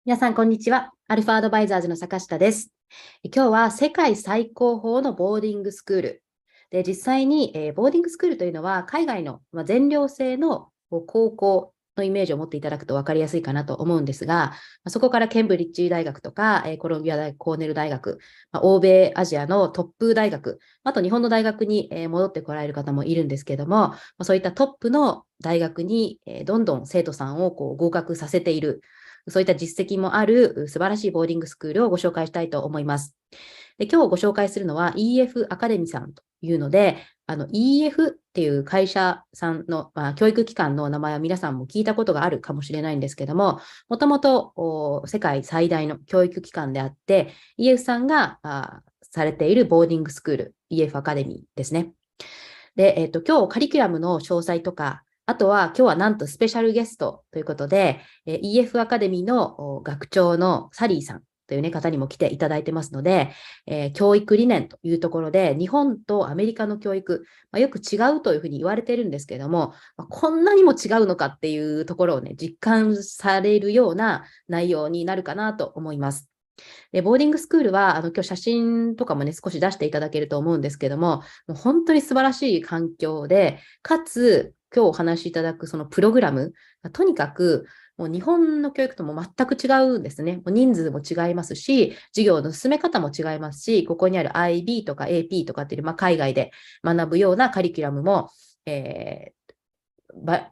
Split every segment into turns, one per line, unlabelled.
皆さん、こんにちは。アルファアドバイザーズの坂下です。今日は世界最高峰のボーディングスクール。で、実際に、ボーディングスクールというのは海外の、全寮制の高校のイメージを持っていただくと分かりやすいかなと思うんですが、そこからケンブリッジ大学とか、コロンビア大学、コーネル大学、欧米アジアのトップ大学、あと日本の大学に戻ってこられる方もいるんですけども、そういったトップの大学にどんどん生徒さんを合格させている。そういった実績もある素晴らしいボーディングスクールをご紹介したいと思います。で、今日ご紹介するのは Ef アカデミーさんというので、Ef っていう会社さんの、教育機関の名前は皆さんも聞いたことがあるかもしれないんですけども、もともと世界最大の教育機関であって、Ef さんがされているボーディングスクール、Ef アカデミーですね。で、今日カリキュラムの詳細とか、あとは今日はなんとスペシャルゲストということで、Ef アカデミーの学長のサリーさんという、方にも来ていただいてますので、教育理念というところで、日本とアメリカの教育、よく違うというふうに言われているんですけれども、こんなにも違うのかっていうところを実感されるような内容になるかなと思います。で、ボーディングスクールは、今日写真とかも少し出していただけると思うんですけども、もう本当に素晴らしい環境で、かつ、今日お話しいただくそのプログラム、とにかく、もう日本の教育とも全く違うんですね。もう人数も違いますし、授業の進め方も違いますし、ここにある IB とか AP とかっていう、海外で学ぶようなカリキュラムも、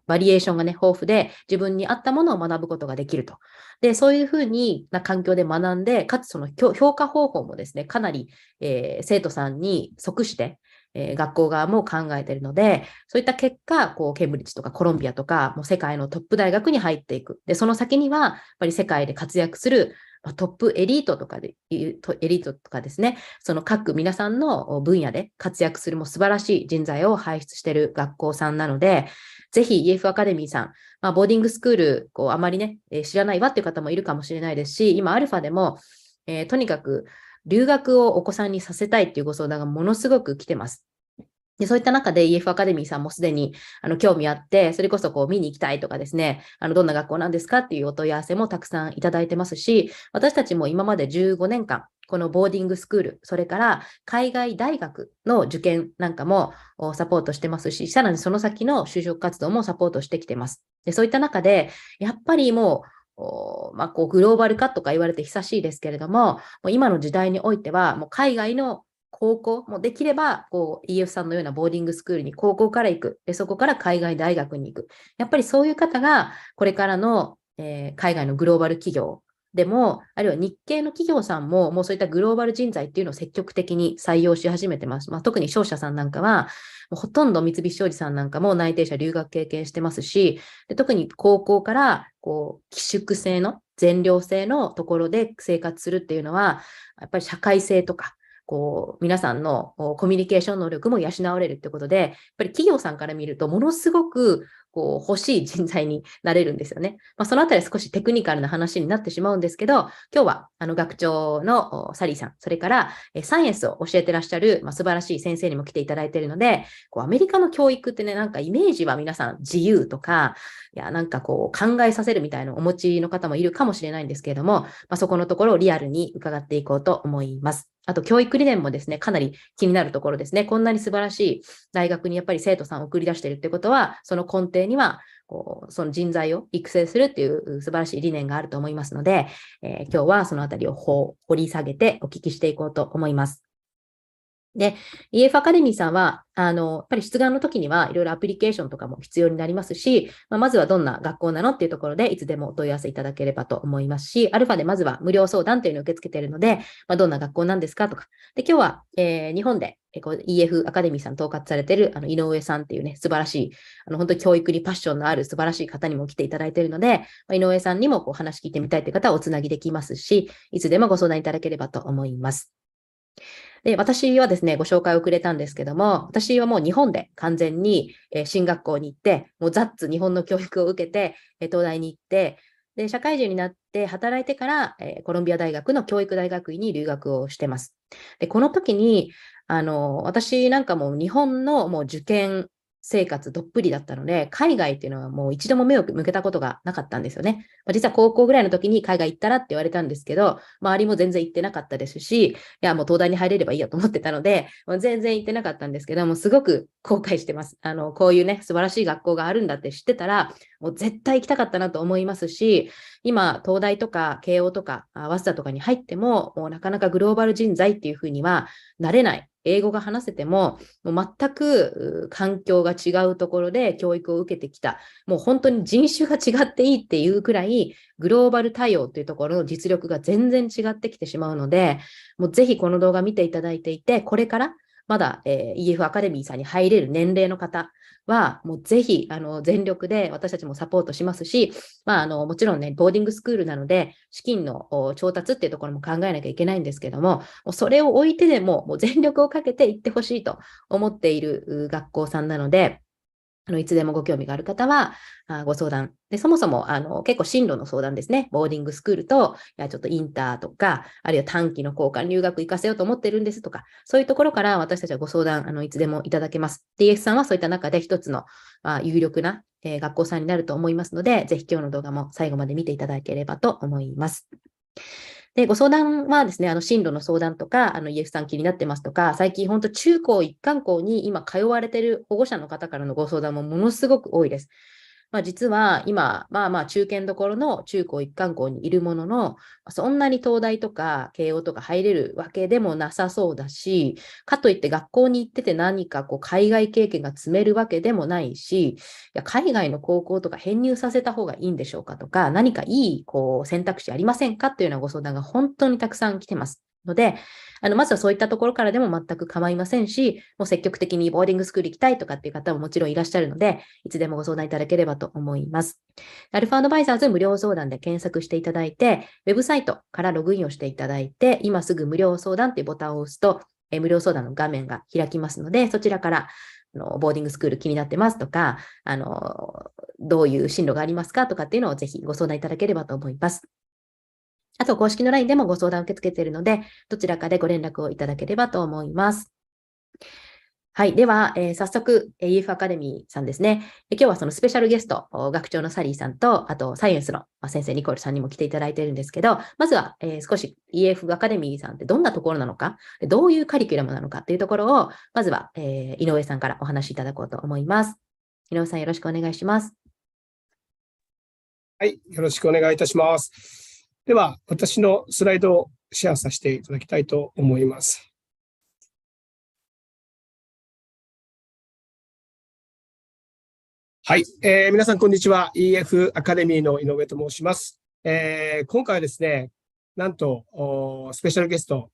バリエーションが豊富で自分に合ったものを学ぶことができると。で、そういうふうな環境で学んで、かつその評価方法もですね、かなり、生徒さんに即して、学校側も考えているので、そういった結果、ケンブリッジとかコロンビアとか、もう世界のトップ大学に入っていく。で、その先には、やっぱり世界で活躍するトップエリートとかで、エリートとかですね、その各皆さんの分野で活躍するも素晴らしい人材を輩出している学校さんなので、ぜひ Ef アカデミーさん、ボーディングスクール、あまりね、知らないわっていう方もいるかもしれないですし、今、アルファでも、とにかく留学をお子さんにさせたいっていうご相談がものすごく来てます。で、そういった中で Ef アカデミーさんもすでに興味あって、それこそ見に行きたいとかですね、どんな学校なんですかっていうお問い合わせもたくさんいただいてますし、私たちも今まで15年間、このボーディングスクール、それから海外大学の受験なんかもサポートしてますし、さらにその先の就職活動もサポートしてきてます。で、そういった中で、やっぱりもう、グローバル化とか言われて久しいですけれども、もう今の時代においては、もう海外の高校もできれば、EF さんのようなボーディングスクールに高校から行く。で、そこから海外大学に行く。やっぱりそういう方が、これからの、海外のグローバル企業でも、あるいは日系の企業さんも、もうそういったグローバル人材っていうのを積極的に採用し始めてます。特に商社さんなんかは、もうほとんど三菱商事さんなんかも内定者留学経験してますし、で特に高校から、寄宿制の、全寮制のところで生活するっていうのは、やっぱり社会性とか、皆さんのコミュニケーション能力も養われるってことで、やっぱり企業さんから見ると、ものすごく欲しい人材になれるんですよね。そのあたり少しテクニカルな話になってしまうんですけど、今日は学長のサリーさん、それからサイエンスを教えてらっしゃる素晴らしい先生にも来ていただいているので、アメリカの教育ってね、なんかイメージは皆さん自由とか、いや、なんか考えさせるみたいなお持ちの方もいるかもしれないんですけれども、そこのところをリアルに伺っていこうと思います。あと、教育理念もですね、かなり気になるところですね。こんなに素晴らしい大学にやっぱり生徒さんを送り出しているってことは、その根底には、その人材を育成するっていう素晴らしい理念があると思いますので、今日はそのあたりを掘り下げてお聞きしていこうと思います。で、Ef アカデミーさんは、やっぱり出願の時にはいろいろアプリケーションとかも必要になりますし、まずはどんな学校なのっていうところでいつでもお問い合わせいただければと思いますし、アルファでまずは無料相談というのを受け付けているので、どんな学校なんですかとか。で、今日は、日本でEf アカデミーさん統括されている井上さんっていうね、素晴らしい、本当に教育にパッションのある素晴らしい方にも来ていただいているので、井上さんにも話聞いてみたいという方はおつなぎできますし、いつでもご相談いただければと思います。で、私はですね、ご紹介をくれたんですけども、私はもう日本で完全に進学校に行って、もうザッツ日本の教育を受けて、東大に行って、で、社会人になって働いてから、コロンビア大学の教育大学院に留学をしてます。で、この時に、私なんかも日本のもう受験生活どっぷりだったので、海外っていうのはもう一度も目を向けたことがなかったんですよね。実は高校ぐらいの時に海外行ったらって言われたんですけど、周りも全然行ってなかったですし、いや、もう東大に入れればいいやと思ってたので、もう全然行ってなかったんですけども、すごく後悔してます。こういうね、素晴らしい学校があるんだって知ってたら、もう絶対行きたかったなと思いますし、今、東大とか慶応とか早稲田とかに入っても、もうなかなかグローバル人材っていうふうにはなれない。英語が話せても、もう全く環境が違うところで教育を受けてきた。もう本当に人種が違っていいっていうくらい、グローバル対応というところの実力が全然違ってきてしまうので、もうぜひこの動画見ていただいていて、これからまだ、EF アカデミーさんに入れる年齢の方は、もうぜひ全力で私たちもサポートしますし、もちろんね、ボーディングスクールなので、資金の調達っていうところも考えなきゃいけないんですけども、もうそれを置いてでも、もう全力をかけていってほしいと思っている学校さんなので、いつでもご興味がある方はご相談。で、そもそも結構進路の相談ですね。ボーディングスクールと、ちょっとインターとか、あるいは短期の交換留学行かせようと思ってるんですとか、そういうところから私たちはご相談、いつでもいただけます。DS さんはそういった中で一つの、有力な、学校さんになると思いますので、ぜひ今日の動画も最後まで見ていただければと思います。で、ご相談はですね、進路の相談とか、EF さん気になってますとか、最近本当中高一貫校に今通われている保護者の方からのご相談もものすごく多いです。実は今、中堅どころの中高一貫校にいるものの、そんなに東大とか慶応とか入れるわけでもなさそうだし、かといって学校に行ってて何かこう海外経験が積めるわけでもないし、いや海外の高校とか編入させた方がいいんでしょうかとか、何かいいこう選択肢ありませんかというようなご相談が本当にたくさん来てます。ので、まずはそういったところからでも全く構いませんし、もう積極的にボーディングスクール行きたいとかっていう方ももちろんいらっしゃるので、いつでもご相談いただければと思います。アルファアドバイザーズ無料相談で検索していただいて、ウェブサイトからログインをしていただいて、今すぐ無料相談っていうボタンを押すと、無料相談の画面が開きますので、そちらからボーディングスクール気になってますとか、どういう進路がありますかとかっていうのをぜひご相談いただければと思います。あと、公式の LINE でもご相談を受け付けているので、どちらかでご連絡をいただければと思います。はい。では、早速、EF アカデミーさんですね。今日はそのスペシャルゲスト、学長のサリーさんと、あと、サイエンスの先生ニコルさんにも来ていただいているんですけど、まずは、少し EF アカデミーさんってどんなところなのか、どういうカリキュラムなのかっていうところを、まずは、井上さんからお話しいただこうと思います。井上さん、よろしくお願いします。
はい。よろしくお願いいたします。では、私のスライドをシェアさせていただきたいと思います。はい。皆さん、こんにちは。EF アカデミーの井上と申します。今回はですね、なんと、スペシャルゲスト、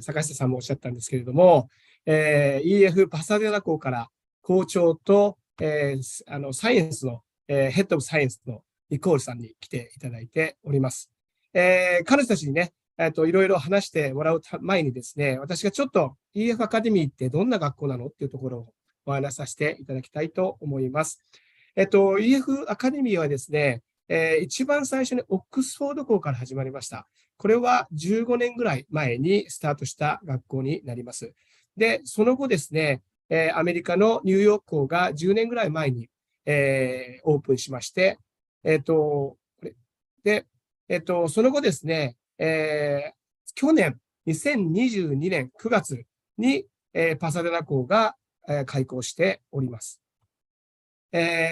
坂下さんもおっしゃったんですけれども、EF パサデナ校から校長と、サイエンスの、ヘッドオブサイエンスのニコールさんに来ていただいております。彼女たちにね、いろいろ話してもらう前にですね、私がちょっと EF アカデミーってどんな学校なのっていうところをお話しさせていただきたいと思います。EF アカデミーはですね、一番最初にオックスフォード校から始まりました。これは15年ぐらい前にスタートした学校になります。で、その後ですね、アメリカのニューヨーク校が10年ぐらい前に、オープンしまして、その後ですね、去年、2022年9月に、パサデナ校が、開校しております。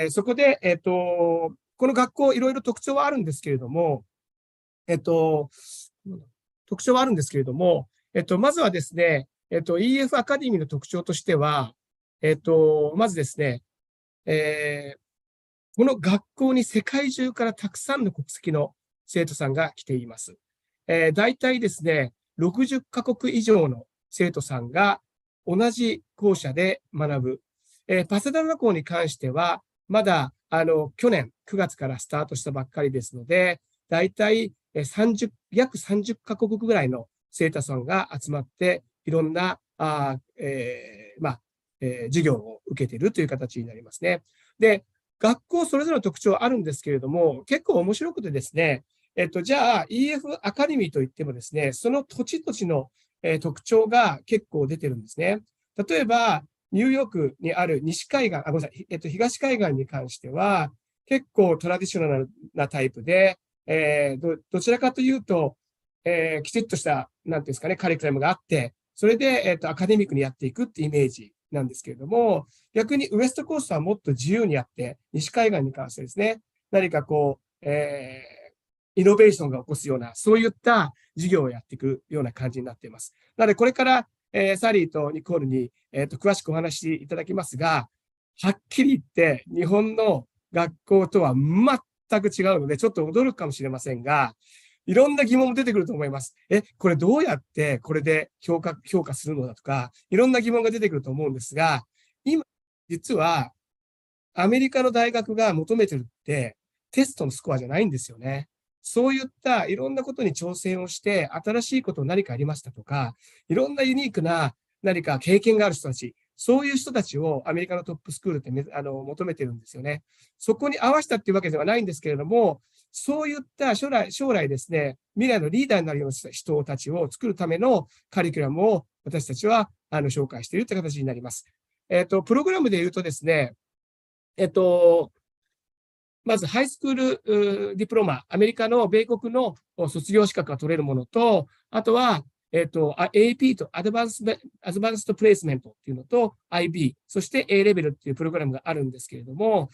そこで、この学校、いろいろ特徴はあるんですけれども、まずはですね、EF アカデミーの特徴としては、まずですね、この学校に世界中からたくさんの国籍の生徒さんが来ています。大体ですね、60カ国以上の生徒さんが同じ校舎で学ぶ。パサデナ校に関しては、まだ、去年9月からスタートしたばっかりですので、大体約30カ国ぐらいの生徒さんが集まって、いろんな、授業を受けているという形になりますね。で、学校それぞれの特徴あるんですけれども、結構面白くてですね、じゃあ EF アカデミーといってもですね、その土地土地の、特徴が結構出てるんですね。例えば、ニューヨークにある西海岸、ごめんなさい、東海岸に関しては、結構トラディショナルなタイプで、どちらかというと、きちっとした、なんていうんですかね、カリキュラムがあって、それで、アカデミックにやっていくってイメージなんですけれども、逆にウエストコーストはもっと自由にやって、西海岸に関してですね、何かこう、イノベーションが起こすような、そういった授業をやっていくような感じになっています。なので、これから、サリーとニコールに、詳しくお話しいただきますが、はっきり言って、日本の学校とは全く違うので、ちょっと驚くかもしれませんが、いろんな疑問も出てくると思います。これどうやってこれで評価するのだとか、いろんな疑問が出てくると思うんですが、今、実は、アメリカの大学が求めてるって、テストのスコアじゃないんですよね。そういったいろんなことに挑戦をして、新しいことを何かありましたとか、いろんなユニークな何か経験がある人たち、そういう人たちをアメリカのトップスクールって求めてるんですよね。そこに合わせたっていうわけではないんですけれども、そういった将来ですね、未来のリーダーになるような人たちを作るためのカリキュラムを私たちは紹介しているという形になります。プログラムで言うとですね、まず、ハイスクールディプロマ、アメリカの米国の卒業資格が取れるものと、あとは、AP とアドバンストプレイスメントっていうのと、IB、そして A レベルっていうプログラムがあるんですけれども、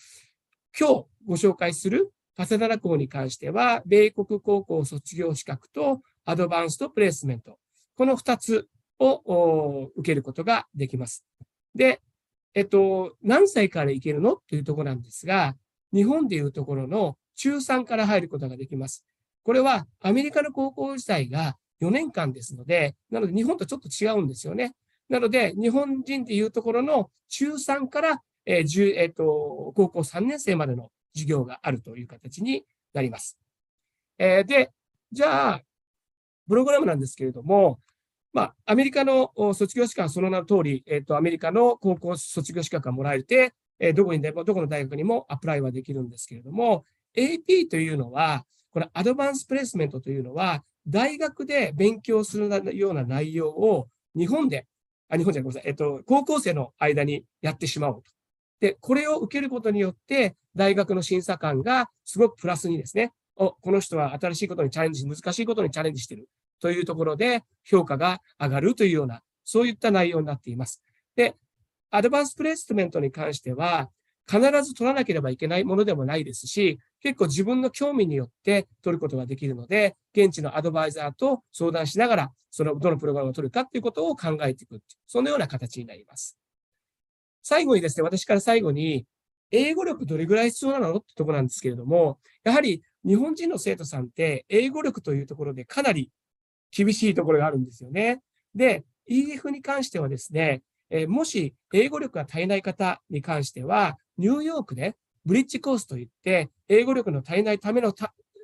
今日ご紹介する早稲田校に関しては、米国高校卒業資格とアドバンストプレイスメント、この2つを受けることができます。で、何歳から行けるのっていうところなんですが、日本でいうところの中3から入ることができます。これはアメリカの高校時代が4年間ですので、なので日本とちょっと違うんですよね。なので、日本人でいうところの中3から、高校3年生までの授業があるという形になります。で、じゃあ、プログラムなんですけれども、アメリカの卒業資格はその名の通り、アメリカの高校卒業資格がもらえて、どこの大学にもアプライはできるんですけれども、AP というのは、このアドバンスプレイスメントというのは、大学で勉強するような内容を日本じゃごめんなさい、高校生の間にやってしまおうと。で、これを受けることによって、大学の審査官がすごくプラスにですね、この人は新しいことにチャレンジ、難しいことにチャレンジしているというところで評価が上がるというような、そういった内容になっています。で、アドバンスプレイスメントに関しては、必ず取らなければいけないものでもないですし、結構自分の興味によって取ることができるので、現地のアドバイザーと相談しながら、どのプログラムを取るかということを考えていく。そのような形になります。最後にですね、私から最後に、英語力どれぐらい必要なのってところなんですけれども、やはり日本人の生徒さんって、英語力というところでかなり厳しいところがあるんですよね。で、EF に関してはですね、もし英語力が足りない方に関しては、ニューヨークでブリッジコースといって、英語力の足りないための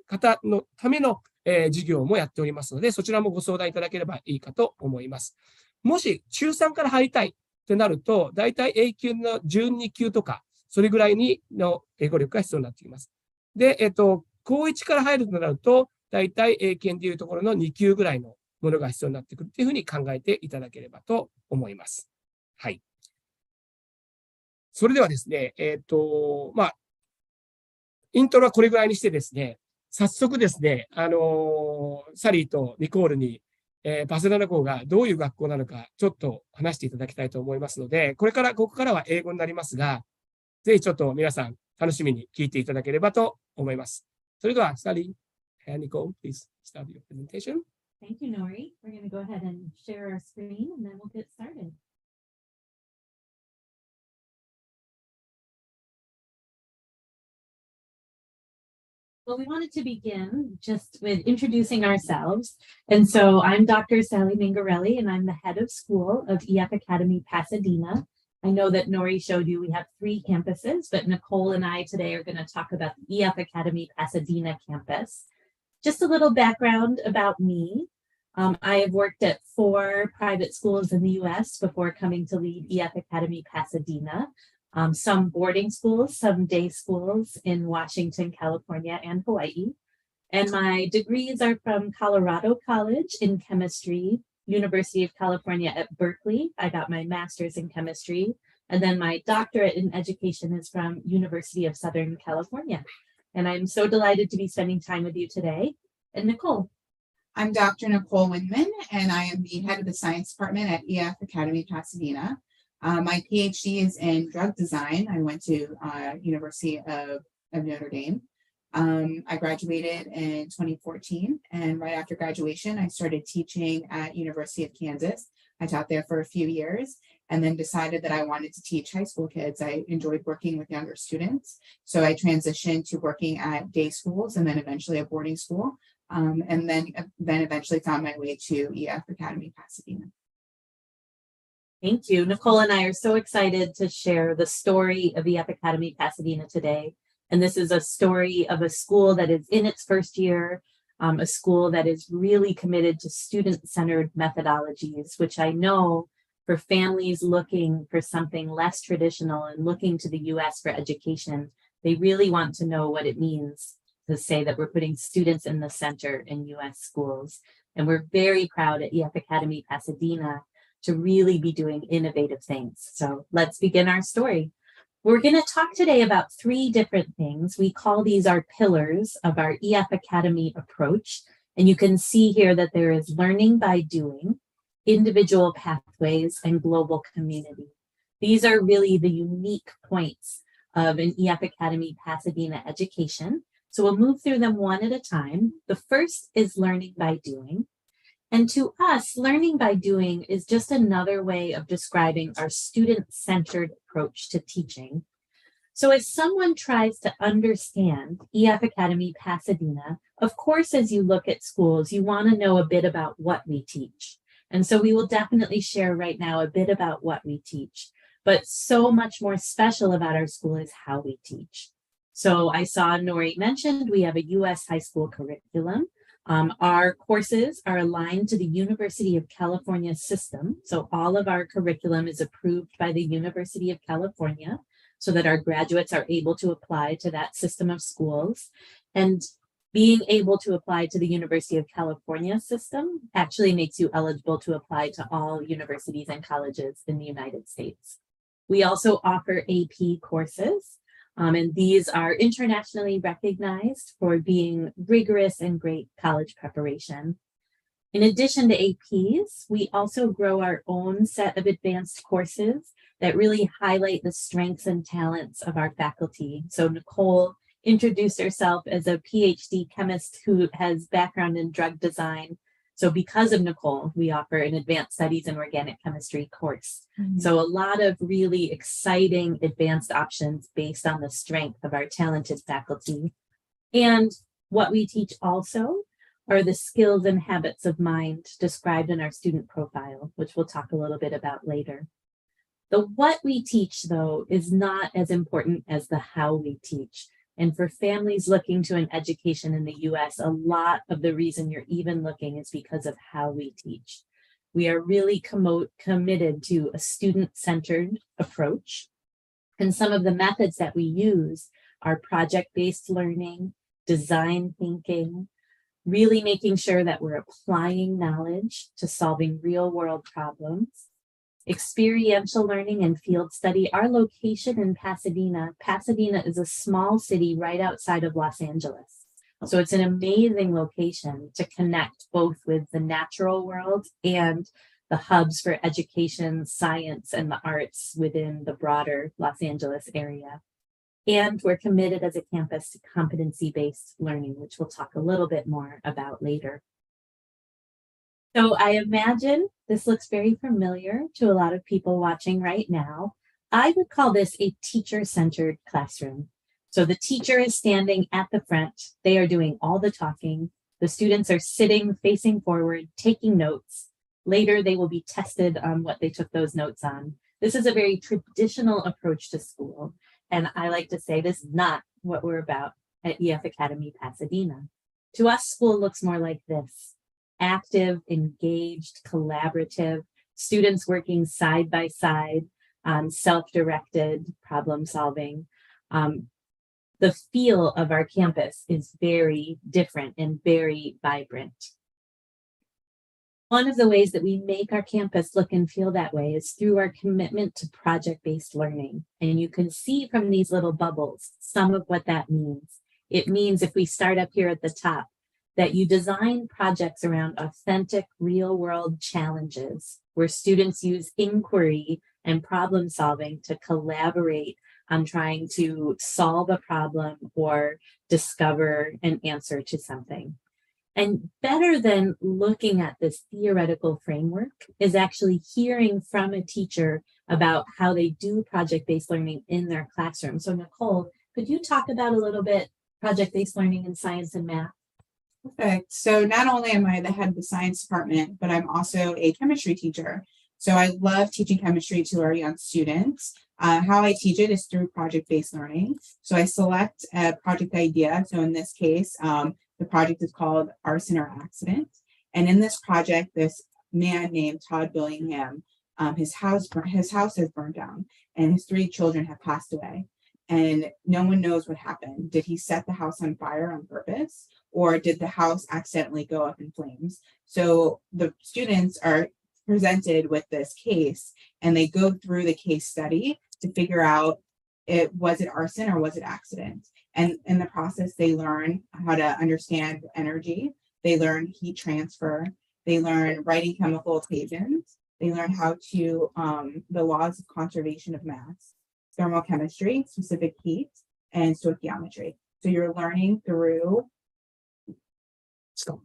方のための、授業もやっておりますので、そちらもご相談いただければいいかと思います。もし中3から入りたいってなると、だいたい英級の12級とか、それぐらいの英語力が必要になってきます。で、高1から入るとなると、だいたい英検でいうところの2級ぐらいのものが必要になってくるというふうに考えていただければと思います。はい。それではですね、イントロはこれぐらいにしてですね、早速ですね、サリーとニコールに、早稲田校がどういう学校なのか、ちょっと話していただきたいと思いますので、ここからは英語になりますが、ぜひちょっと皆さん楽しみに聞いていただければと思います。それでは、サリー、Nicole, please start your presentation.
Thank you, Nori. We're going to go ahead and share our screen and then we'll get started. Well, we wanted to begin just with introducing ourselves. And so I'm Dr. Sally Mingarelli, and I'm the head of school of Ef Academy Pasadena. I know that Nori showed you we have 3 campuses, but Nicole and I today are going to talk about the Ef Academy Pasadena campus. Just a little background about me. I have worked at 4 private schools in the U.S. before coming to lead Ef Academy Pasadena. Some boarding schools, some day schools in Washington, California, and Hawaii. And my degrees are from Colorado College in chemistry, University of California at Berkeley. I got my master's in chemistry, and then my doctorate in education is from University of Southern California. And I'm so delighted to be spending time with you today. And Nicole.
I'm Dr. Nicole Windman, and I am the head of the science department at Ef Academy, Pasadena. My PhD is in drug design. I went to University of Notre Dame. I graduated in 2014, and right after graduation, I started teaching at University of Kansas. I taught there for a few years and then decided that I wanted to teach high school kids. I enjoyed working with younger students. So I transitioned to working at day schools and then eventually a boarding school. And then eventually found my way to Ef Academy, Pasadena.
Thank you. Nicole and I are so excited to share the story of Ef Academy, Pasadena today. And this is a story of a school that is in its first year, a school that is really committed to student-centered methodologies, which I know for families looking for something less traditional and looking to the US for education, they really want to know what it means to say that we're putting students in the center in US schools. And we're very proud at Ef Academy Pasadena to really be doing innovative things. So let's begin our story. We're going to talk today about 3 different things. We call these our pillars of our Ef Academy approach. And you can see here that there is learning by doing, individual pathways, and global community. These are really the unique points of an Ef Academy Pasadena education. So we'll move through them one at a time. The first is learning by doing. And to us, learning by doing is just another way of describing our student-centered approach to teaching. So as someone tries to understand Ef Academy Pasadena, of course, as you look at schools, you want to know a bit about what we teach. And so we will definitely share right now a bit about what we teach. But so much more special about our school is how we teach. So I saw Nori mentioned we have a US high school curriculum. Our courses are aligned to the University of California system. So all of our curriculum is approved by the University of California so that our graduates are able to apply to that system of schools. And being able to apply to the University of California system actually makes you eligible to apply to all universities and colleges in the United States. We also offer AP courses. And these are internationally recognized for being rigorous and great college preparation. In addition to APs, we also grow our own set of advanced courses that really highlight the strengths and talents of our faculty. So Nicole introduced herself as a PhD chemist who has background in drug design. So because of Nicole, we offer an advanced studies in organic chemistry course. Mm-hmm. So a lot of really exciting advanced options based on the strength of our talented faculty. And what we teach also are the skills and habits of mind described in our student profile, which we'll talk a little bit about later. The what we teach, though, is not as important as the how we teach. And for families looking to an education in the US, a lot of the reason you're even looking is because of how we teach. We are really committed to a student-centered approach. And some of the methods that we use are project-based learning, design thinking, really making sure that we're applying knowledge to solving real-world problems, experiential learning and field study. Our location in Pasadena is a small city right outside of Los Angeles. So it's an amazing location to connect both with the natural world and the hubs for education, science, and the arts within the broader Los Angeles area. And we're committed as a campus to competency-based learning, which we'll talk a little bit more about later. So I imagine this looks very familiar to a lot of people watching right now. I would call this a teacher-centered classroom. So the teacher is standing at the front. They are doing all the talking. The students are sitting, facing forward, taking notes. Later, they will be tested on what they took those notes on. This is a very traditional approach to school. And I like to say this is not what we're about at Ef Academy Pasadena. To us, school looks more like this: active, engaged, collaborative, students working side by side on self-directed problem solving. The feel of our campus is very different and very vibrant. One of the ways that we make our campus look and feel that way is through our commitment to project-based learning. And you can see from these little bubbles some of what that means. It means, if we start up here at the top, that you design projects around authentic real-world challenges where students use inquiry and problem solving to collaborate on trying to solve a problem or discover an answer to something. And better than looking at this theoretical framework is actually hearing from a teacher about how they do project-based learning in their classroom. So Nicole, could you talk about a little bit project-based learning in science and math?
Perfect. So not only am I the head of the science department, but I'm also a chemistry teacher. So I love teaching chemistry to our young students. How I teach it is through project-based learning. So I select a project idea. So in this case, the project is called Arson or Accident. And in this project, this man named Todd Billingham, his house has burned down and his 3 children have passed away. And no one knows what happened. Did he set the house on fire on purpose? Or did the house accidentally go up in flames? So the students are presented with this case and they go through the case study to figure out, was it arson or was it accident? And in the process, they learn how to understand energy. They learn heat transfer. They learn writing chemical equations. They learn how to, the laws of conservation of mass, thermochemistry, specific heat, and stoichiometry. So you're learning through.
Stop.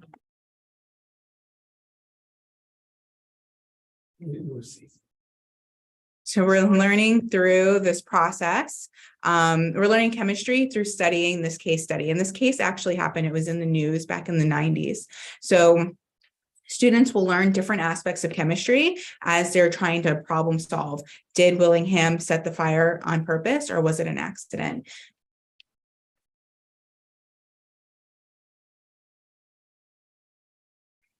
So we're learning through this process. We're learning chemistry through studying this case study. And this case actually happened, it was in the news back in the 90s. So students will learn different aspects of chemistry as they're trying to problem solve. Did Willingham set the fire on purpose or was it an accident?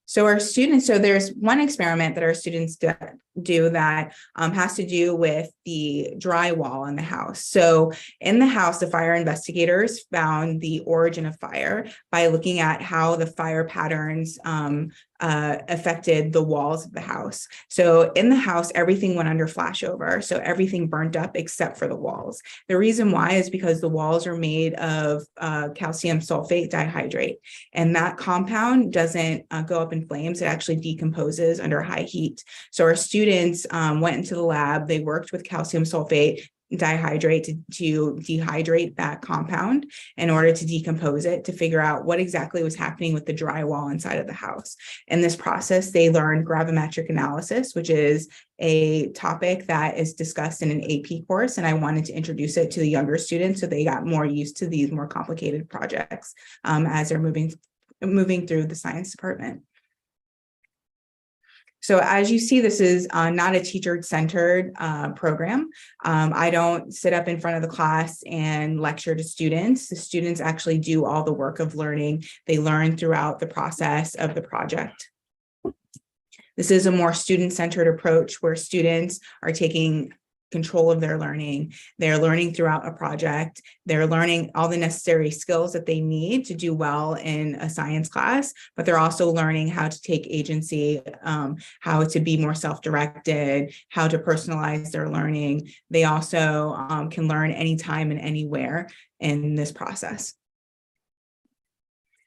So our students, so there's one experiment that our students do that has to do with the drywall in the house. So in the house, the fire investigators found the origin of fire by looking at how the fire patterns affected the walls of the house. So in the house, everything went under flashover. So everything burnt up except for the walls. The reason why is because the walls are made of calcium sulfate dihydrate, and that compound doesn't go up in flames. It actually decomposes under high heat. So our students went into the lab, they worked with calcium sulfate dihydrate to dehydrate that compound in order to decompose it, to figure out what exactly was happening with the drywall inside of the house. In this process, they learned gravimetric analysis, which is a topic that is discussed in an AP course, and I wanted to introduce it to the younger students so they got more used to these more complicated projects as they're moving through the science department. So as you see, this is not a teacher-centered program. I don't sit up in front of the class and lecture to students. The students actually do all the work of learning. They learn throughout the process of the project. This is a more student-centered approach where students are taking control of their learning. They're learning throughout a project. They're learning all the necessary skills that they need to do well in a science class, but they're also learning how to take agency, how to be more self-directed, how to personalize their learning. They also can learn anytime and anywhere in this process.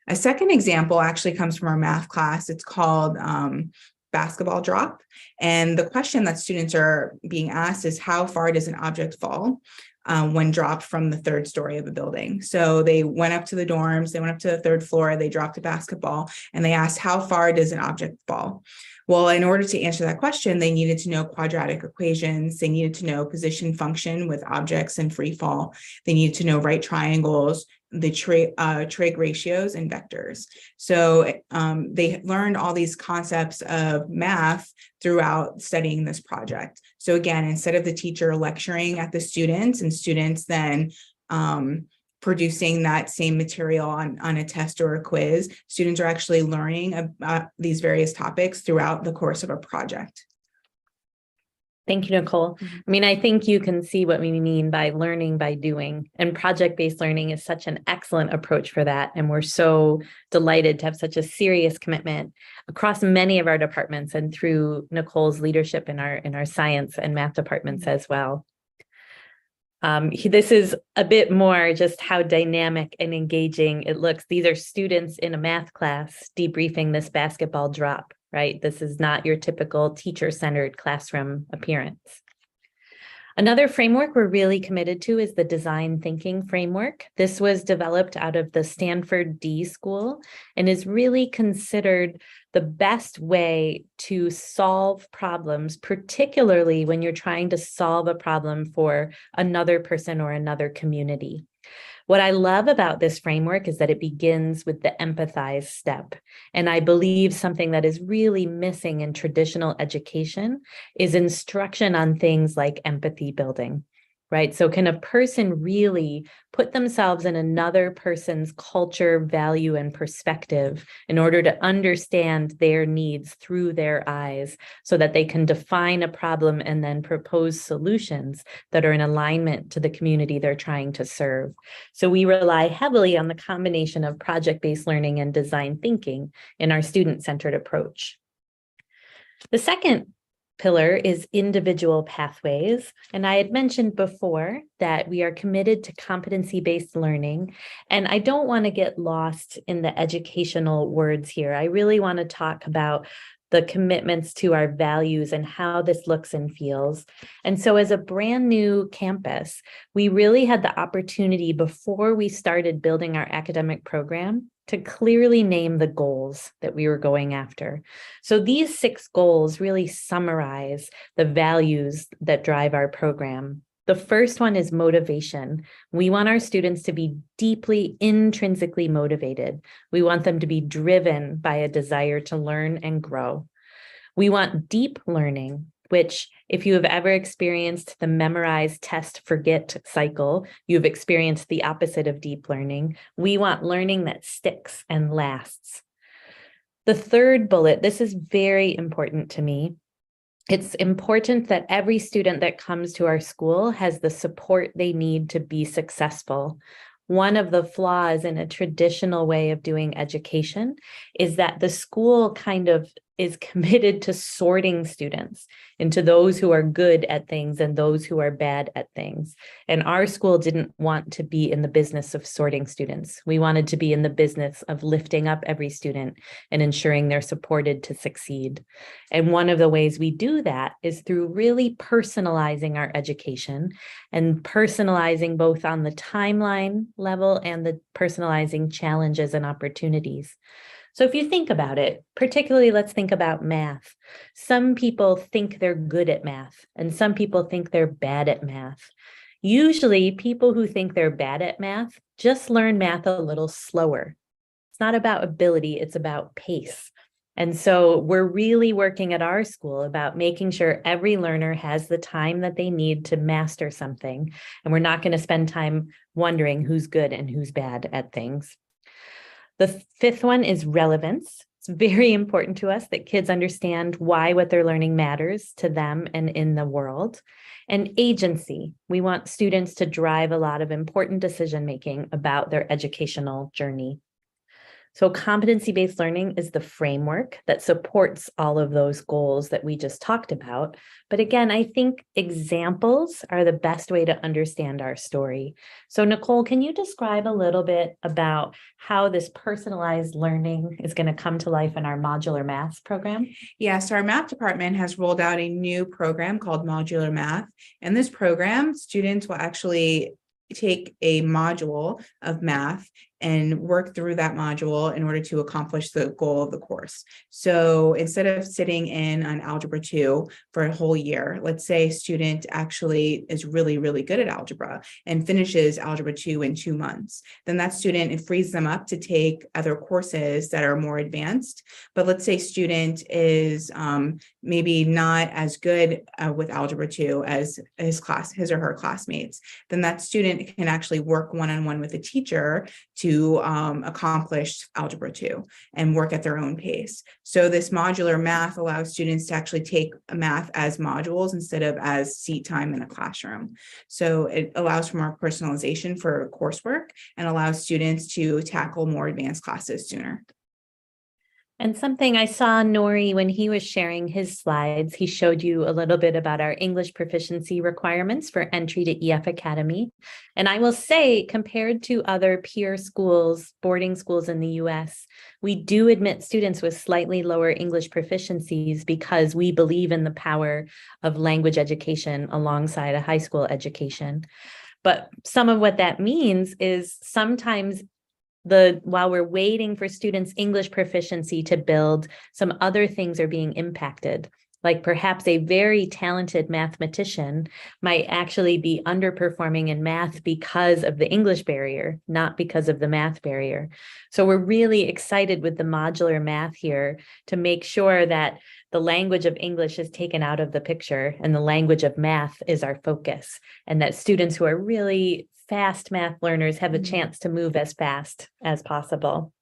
A second example actually comes from our math class. It's called basketball drop. And the question that students are being asked is, how far does an object fall when dropped from the 3rd story of a building? So they went up to the dorms, they went up to the 3rd floor, they dropped a basketball, and they asked, how far does an object fall? Well, in order to answer that question, they needed to know quadratic equations. They needed to know position function with objects in free fall. They needed to know right triangles, the trig ratios, and vectors. So they learned all these concepts of math throughout studying this project. So again, instead of the teacher lecturing at the students and students then producing that same material on a test or a quiz, students are actually learning about these various topics throughout the course of a project.
Thank you, Nicole. I mean, I think you can see what we mean by learning by doing, and project-based learning is such an excellent approach for that. And we're so delighted to have such a serious commitment across many of our departments and through Nicole's leadership in our science and math departments as well. This is a bit more just how dynamic and engaging it looks. These are students in a math class debriefing this basketball drop, right? This is not your typical teacher-centered classroom appearance. Another framework we're really committed to is the design thinking framework. This was developed out of the Stanford D School and is really considered the best way to solve problems, particularly when you're trying to solve a problem for another person or another community. What I love about this framework is that it begins with the empathize step. And I believe something that is really missing in traditional education is instruction on things like empathy building, right? So can a person really put themselves in another person's culture, value, and perspective in order to understand their needs through their eyes so that they can define a problem and then propose solutions that are in alignment to the community they're trying to serve? So we rely heavily on the combination of project-based learning and design thinking in our student-centered approach. The second pillar is individual pathways. And I had mentioned before that we are committed to competency-based learning. And I don't want to get lost in the educational words here. I really want to talk about the commitments to our values and how this looks and feels. And so as a brand new campus, we really had the opportunity before we started building our academic program to clearly name the goals that we were going after. So these 6 goals really summarize the values that drive our program. The first one is motivation. We want our students to be deeply intrinsically motivated. We want them to be driven by a desire to learn and grow. We want deep learning, which if you have ever experienced the memorize, test, forget cycle, you've experienced the opposite of deep learning. We want learning that sticks and lasts. The third bullet, this is very important to me. It's important that every student that comes to our school has the support they need to be successful. One of the flaws in a traditional way of doing education is that the school kind of is committed to sorting students into those who are good at things and those who are bad at things. And our school didn't want to be in the business of sorting students. We wanted to be in the business of lifting up every student and ensuring they're supported to succeed. And one of the ways we do that is through really personalizing our education and personalizing both on the timeline level and the personalizing challenges and opportunities. So if you think about it, particularly let's think about math. Some people think they're good at math and some people think they're bad at math. Usually people who think they're bad at math just learn math a little slower. It's not about ability, it's about pace. And so we're really working at our school about making sure every learner has the time that they need to master something. And we're not going to spend time wondering who's good and who's bad at things. The fifth one is relevance. It's very important to us that kids understand why what they're learning matters to them and in the world. And agency. We want students to drive a lot of important decision-making about their educational journey. So competency-based learning is the framework that supports all of those goals that we just talked about. But again, I think examples are the best way to understand our story. So Nicole, can you describe a little bit about how this personalized learning is going to come to life in our modular math program?
Yes, our math department has rolled out a new program called Modular Math. In this program, students will actually take a module of math and work through that module in order to accomplish the goal of the course. So instead of sitting in on Algebra 2 for a whole year, let's say a student actually is really, really good at algebra and finishes Algebra 2 in 2 months, then that student, it frees them up to take other courses that are more advanced. But let's say student is maybe not as good with Algebra 2 as his or her classmates, then that student student can actually work one-on-one with a teacher to accomplish Algebra 2 and work at their own pace. So this modular math allows students to actually take math as modules instead of as seat time in a classroom. So it allows for more personalization for coursework and allows students to tackle more advanced classes sooner.
And something I saw Nori when he was sharing his slides, he showed you a little bit about our English proficiency requirements for entry to EF Academy. And I will say, compared to other peer schools, boarding schools in the US, we do admit students with slightly lower English proficiencies because we believe in the power of language education alongside a high school education. But some of what that means is sometimes while we're waiting for students' English proficiency to build, some other things are being impacted. Like perhaps a very talented mathematician might actually be underperforming in math because of the English barrier, not because of the math barrier. So we're really excited with the modular math here to make sure that the language of English is taken out of the picture and the language of math is our focus, and that students who are really fast math learners have a chance to move as fast as possible.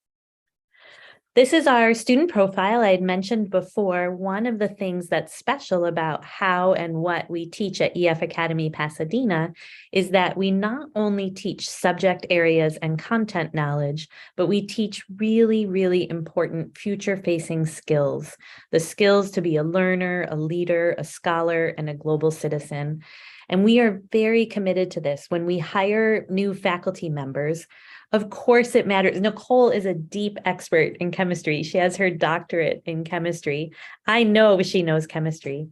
This is our student profile. I had mentioned before, one of the things that's special about how and what we teach at EF Academy Pasadena is that we not only teach subject areas and content knowledge, but we teach really, really important future-facing skills, the skills to be a learner, a leader, a scholar, and a global citizen. And we are very committed to this. When we hire new faculty members, of course it matters. Nicole is a deep expert in chemistry. She has her doctorate in chemistry. I know she knows chemistry.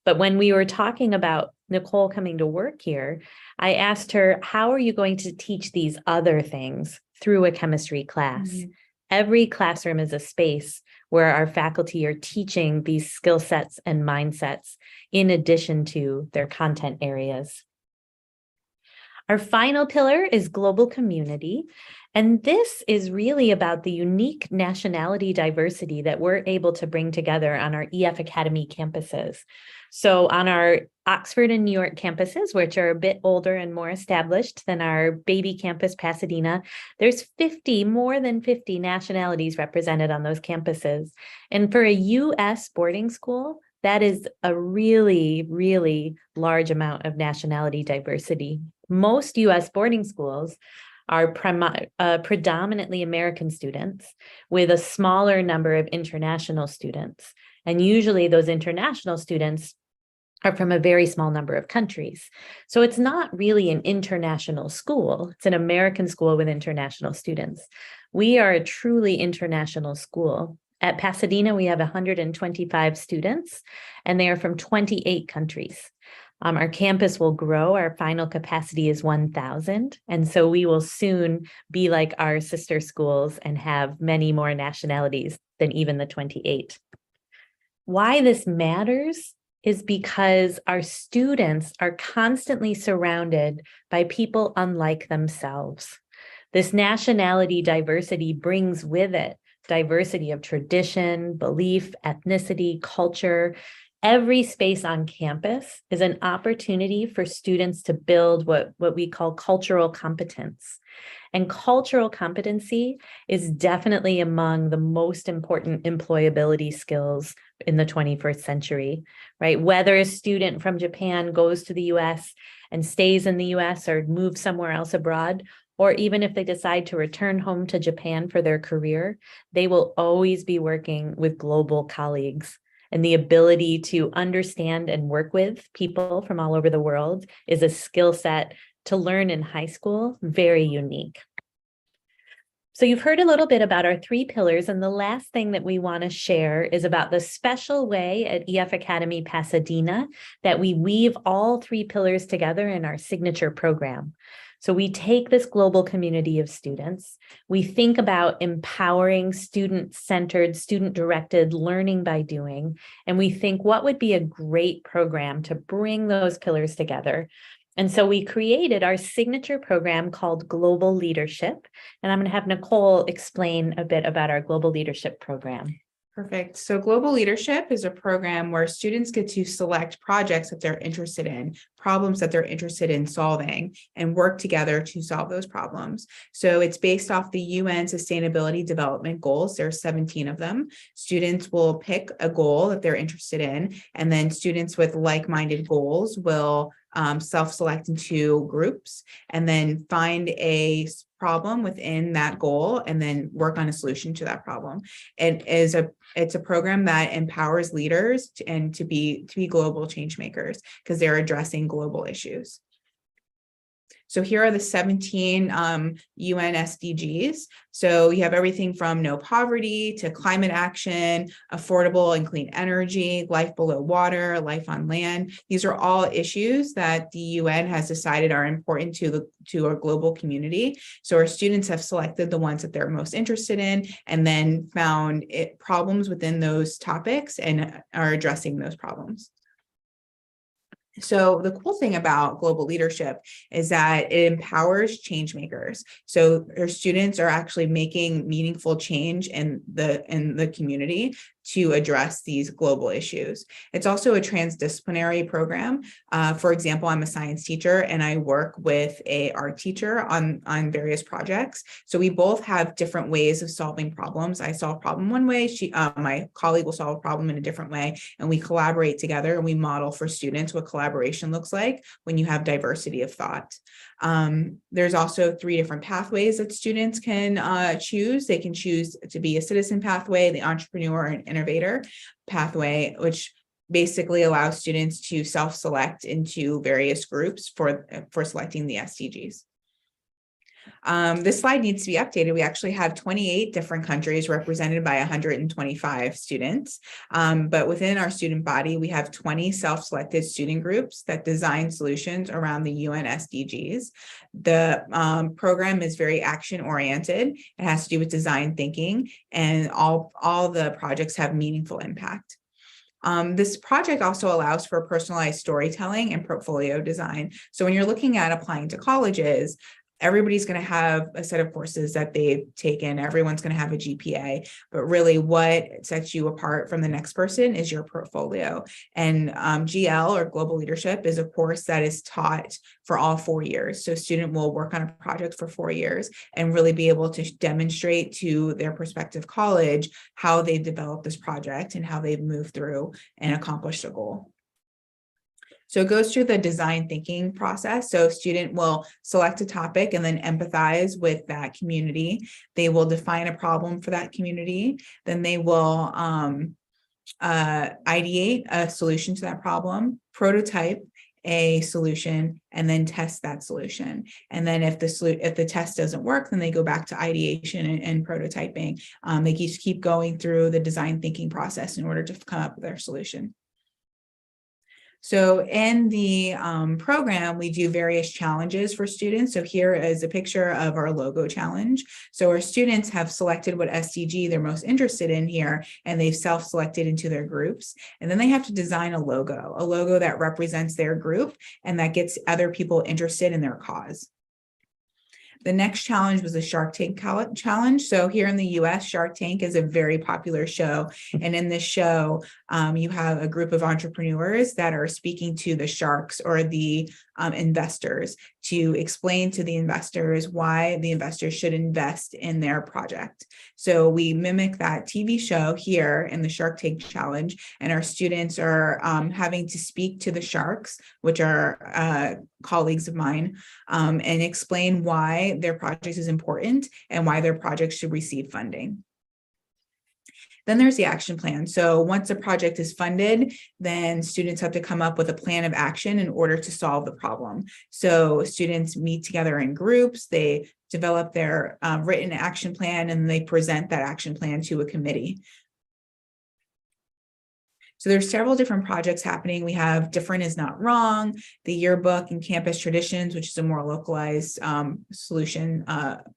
But when we were talking about Nicole coming to work here, I asked her, how are you going to teach these other things through a chemistry class? Mm-hmm. Every classroom is a space where our faculty are teaching these skill sets and mindsets in addition to their content areas. Our final pillar is global community. And this is really about the unique nationality diversity that we're able to bring together on our EF Academy campuses. So on our Oxford and New York campuses, which are a bit older and more established than our baby campus, Pasadena, there's more than 50 nationalities represented on those campuses. And for a US boarding school, that is a really, really large amount of nationality diversity. Most US boarding schools are predominantly American students with a smaller number of international students. And usually those international students are from a very small number of countries. So it's not really an international school. It's an American school with international students. We are a truly international school. At Pasadena, we have 125 students, and they are from 28 countries. Our campus will grow. Our final capacity is 1,000. And so we will soon be like our sister schools and have many more nationalities than even the 28. Why this matters is because our students are constantly surrounded by people unlike themselves. This nationality diversity brings with it diversity of tradition, belief, ethnicity, culture. Every space on campus is an opportunity for students to build what we call cultural competence. And cultural competency is definitely among the most important employability skills in the 21st century, right? Whether a student from Japan goes to the US and stays in the US or moves somewhere else abroad, or even if they decide to return home to Japan for their career, they will always be working with global colleagues. And the ability to understand and work with people from all over the world is a skill set to learn in high school, very unique. So you've heard a little bit about our 3 pillars, and the last thing that we want to share is about the special way at EF Academy Pasadena that we weave all 3 pillars together in our signature program. So we take this global community of students, we think about empowering student-centered, student-directed learning by doing, and we think what would be a great program to bring those pillars together. And so we created our signature program called Global Leadership, and I'm going to have Nicole explain a bit about our Global Leadership program.
Perfect. So Global Leadership is a program where students get to select projects that they're interested in, problems that they're interested in solving, and work together to solve those problems. So it's based off the UN Sustainability Development Goals. There are 17 of them. Students will pick a goal that they're interested in, and then students with like-minded goals will self-select into groups and then find a problem within that goal and then work on a solution to that problem. It's a program that empowers leaders to be global change makers because they're addressing global issues. So here are the 17 UN SDGs. So you have everything from no poverty to climate action, affordable and clean energy, life below water, life on land. These are all issues that the UN has decided are important to our global community. So our students have selected the ones that they're most interested in and then found problems within those topics and are addressing those problems. So the cool thing about global leadership is that it empowers change makers. So our students are actually making meaningful change in the community to address these global issues. It's also a transdisciplinary program. For example, I'm a science teacher and I work with an art teacher on various projects. So we both have different ways of solving problems. I solve a problem one way, my colleague will solve a problem in a different way, and we collaborate together and we model for students what collaboration looks like when you have diversity of thought. There's also 3 different pathways that students can choose. They can choose to be a citizen pathway, the entrepreneur and innovator pathway, which basically allows students to self-select into various groups for selecting the SDGs. This slide needs to be updated. We actually have 28 different countries represented by 125 students. But within our student body, we have 20 self-selected student groups that design solutions around the UN SDGs. The program is very action-oriented. It has to do with design thinking, and all the projects have meaningful impact. This project also allows for personalized storytelling and portfolio design. So when you're looking at applying to colleges, everybody's going to have a set of courses that they've taken. Everyone's going to have a GPA, but really what sets you apart from the next person is your portfolio. And GL, or Global Leadership, is a course that is taught for all 4 years. So a student will work on a project for 4 years and really be able to demonstrate to their prospective college how they developed this project and how they've moved through and accomplished a goal. So it goes through the design thinking process. So a student will select a topic and then empathize with that community. They will define a problem for that community. Then they will ideate a solution to that problem, prototype a solution, and then test that solution. And then if the test doesn't work, then they go back to ideation and prototyping. They just keep going through the design thinking process in order to come up with their solution. So in the program, we do various challenges for students. So here is a picture of our logo challenge. So our students have selected what SDG they're most interested in here, and they've self-selected into their groups. And then they have to design a logo that represents their group and that gets other people interested in their cause. The next challenge was the Shark Tank challenge. So here in the US, Shark Tank is a very popular show. And in this show, you have a group of entrepreneurs that are speaking to the sharks or the investors to explain to the investors why the investors should invest in their project. So we mimic that TV show here in the Shark Tank challenge, and our students are having to speak to the sharks, which are colleagues of mine, and explain why their project is important and why their project should receive funding. Then there's the action plan. So once a project is funded, then students have to come up with a plan of action in order to solve the problem. So students meet together in groups, they develop their written action plan, and they present that action plan to a committee. So there's several different projects happening. We have Different is Not Wrong, the Yearbook, and Campus Traditions, which is a more localized solution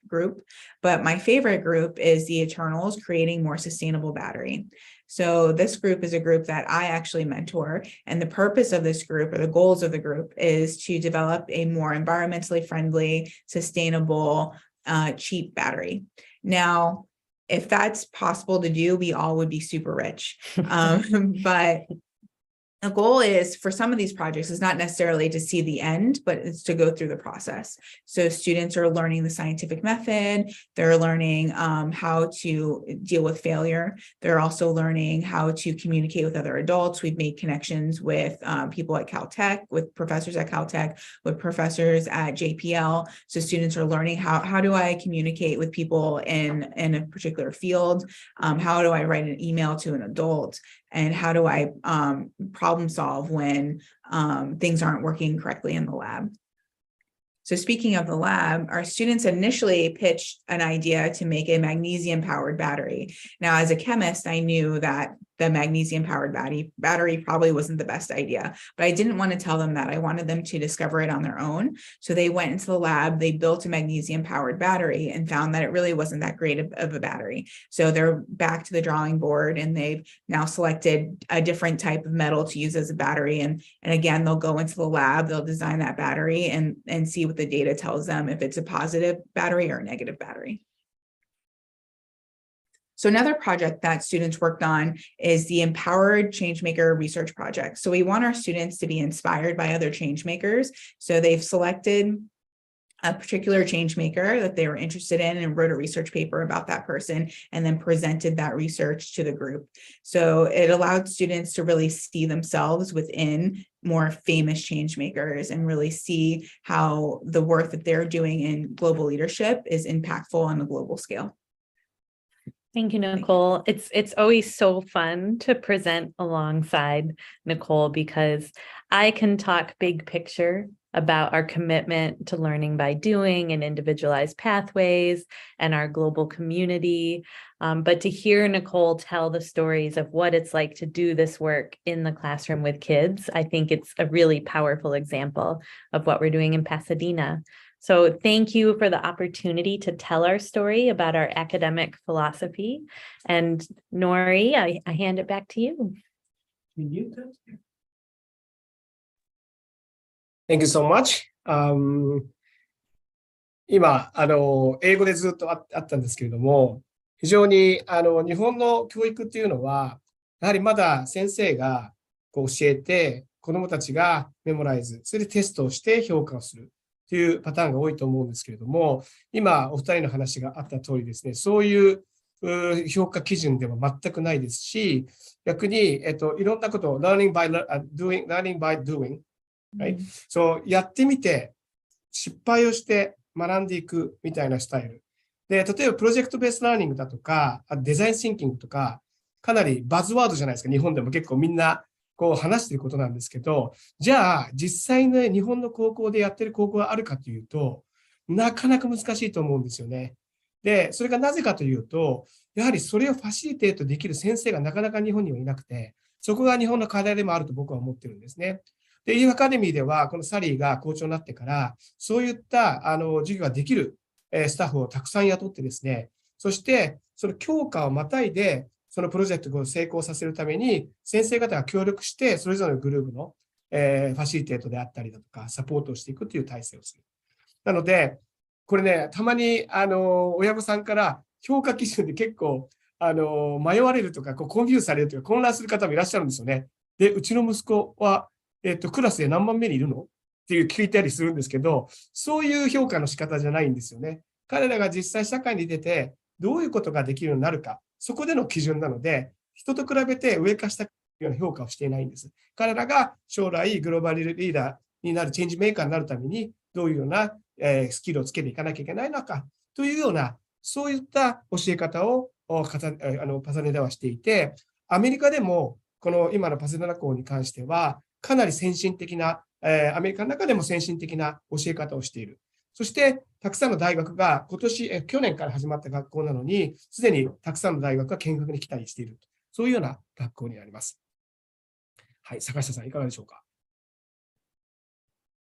group. But my favorite group is the Eternals, Creating More Sustainable Battery. So this group is a group that I actually mentor. And the purpose of this group, or the goals of the group, is to develop a more environmentally friendly, sustainable, cheap battery. Now, if that's possible to do, we all would be super rich. But the goal is for some of these projects is not necessarily to see the end, but it's to go through the process. So students are learning the scientific method. They're learning how to deal with failure. They're also learning how to communicate with other adults. We've made connections with people at Caltech, with professors at Caltech, with professors at JPL. So students are learning how do I communicate with people in a particular field? How do I write an email to an adult? And how do I problem solve when things aren't working correctly in the lab? So speaking of the lab, our students initially pitched an idea to make a magnesium-powered battery. Now, as a chemist, I knew that the magnesium-powered battery probably wasn't the best idea, but I didn't want to tell them that. I wanted them to discover it on their own. So they went into the lab, they built a magnesium-powered battery and found that it really wasn't that great of a battery. So they're back to the drawing board, and they've now selected a different type of metal to use as a battery. And again, they'll go into the lab, they'll design that battery and see what the data tells them if it's a positive battery or a negative battery. So another project that students worked on is the Empowered Changemaker Research Project. So we want our students to be inspired by other changemakers. So they've selected a particular change maker that they were interested in and wrote a research paper about that person and then presented that research to the group. So it allowed students to really see themselves within more famous change makers and really see how the work that they're doing in global leadership is impactful on a global scale.
Thank you, Nicole. It's always so fun to present alongside Nicole because I can talk big picture about our commitment to learning by doing and individualized pathways and our global community. But to hear Nicole tell the stories of what it's like to do this work in the classroom with kids, I think it's a really powerful example of what we're doing in Pasadena. So thank you for the opportunity to tell our story about our academic philosophy. And Nori, I hand it back to you.
Thank you so much. 今、英語でずっとあったんですけれども、非常に日本の教育っていうのは、やはりまだ先生がこう教えて、子どもたちがメモライズ、それでテストをして評価をするというパターンが多いと思うんですけれども、今、お二人の話があった通りですね、そういう評価基準では全くないですし、逆に、いろんなことをlearning by doing、right? そうやってみて、失敗をして学んでいくみたいなスタイル。で、例えばプロジェクトベースラーニングだとか、デザインシンキングとか、かなりバズワードじゃないですか。日本でも結構みんなこう話していることなんですけど、じゃあ実際ね、日本の高校でやってる高校があるかというと、なかなか難しいと思うんですよね。で、それがなぜかというと、やはりそれをファシリテートできる先生がなかなか日本にはいなくて、そこが日本の課題でもあると僕は思ってるんですね。で、Efアカデミーでは、このサリーが校長になってから、そういった授業ができるスタッフをたくさん雇ってですね、そしてその教科をまたいで、そのプロジェクトを成功させるために、先生方が協力して、それぞれのグループのファシリテートであったりだとか、サポートをしていくという体制をする。なので、これね、たまに親御さんから評価基準で結構迷われるとか、コンフューズされるとか、混乱する方もいらっしゃるんですよね。で、うちの息子は、クラスで何番目にいるのっていう聞いたりするんですけど、そういう評価の仕方じゃないんですよね。彼らが実際社会に出て、どういうことができるようになるか、そこでの基準なので、人と比べて上か下かような評価をしていないんです。彼らが将来グローバルリーダーになる、チェンジメーカーになるために、どういうようなスキルをつけていかなきゃいけないのかというような、そういった教え方をパサデナはしていて、アメリカでもこの今のパサデナ校に関しては、かなり先進的な、アメリカの中でも先進的な教え方をしている。そして、たくさんの大学が去年から始まった学校なのに、すでにたくさんの大学が見学に来たりしている。そういうような学校になります。はい、坂下さん、いかがでしょうか。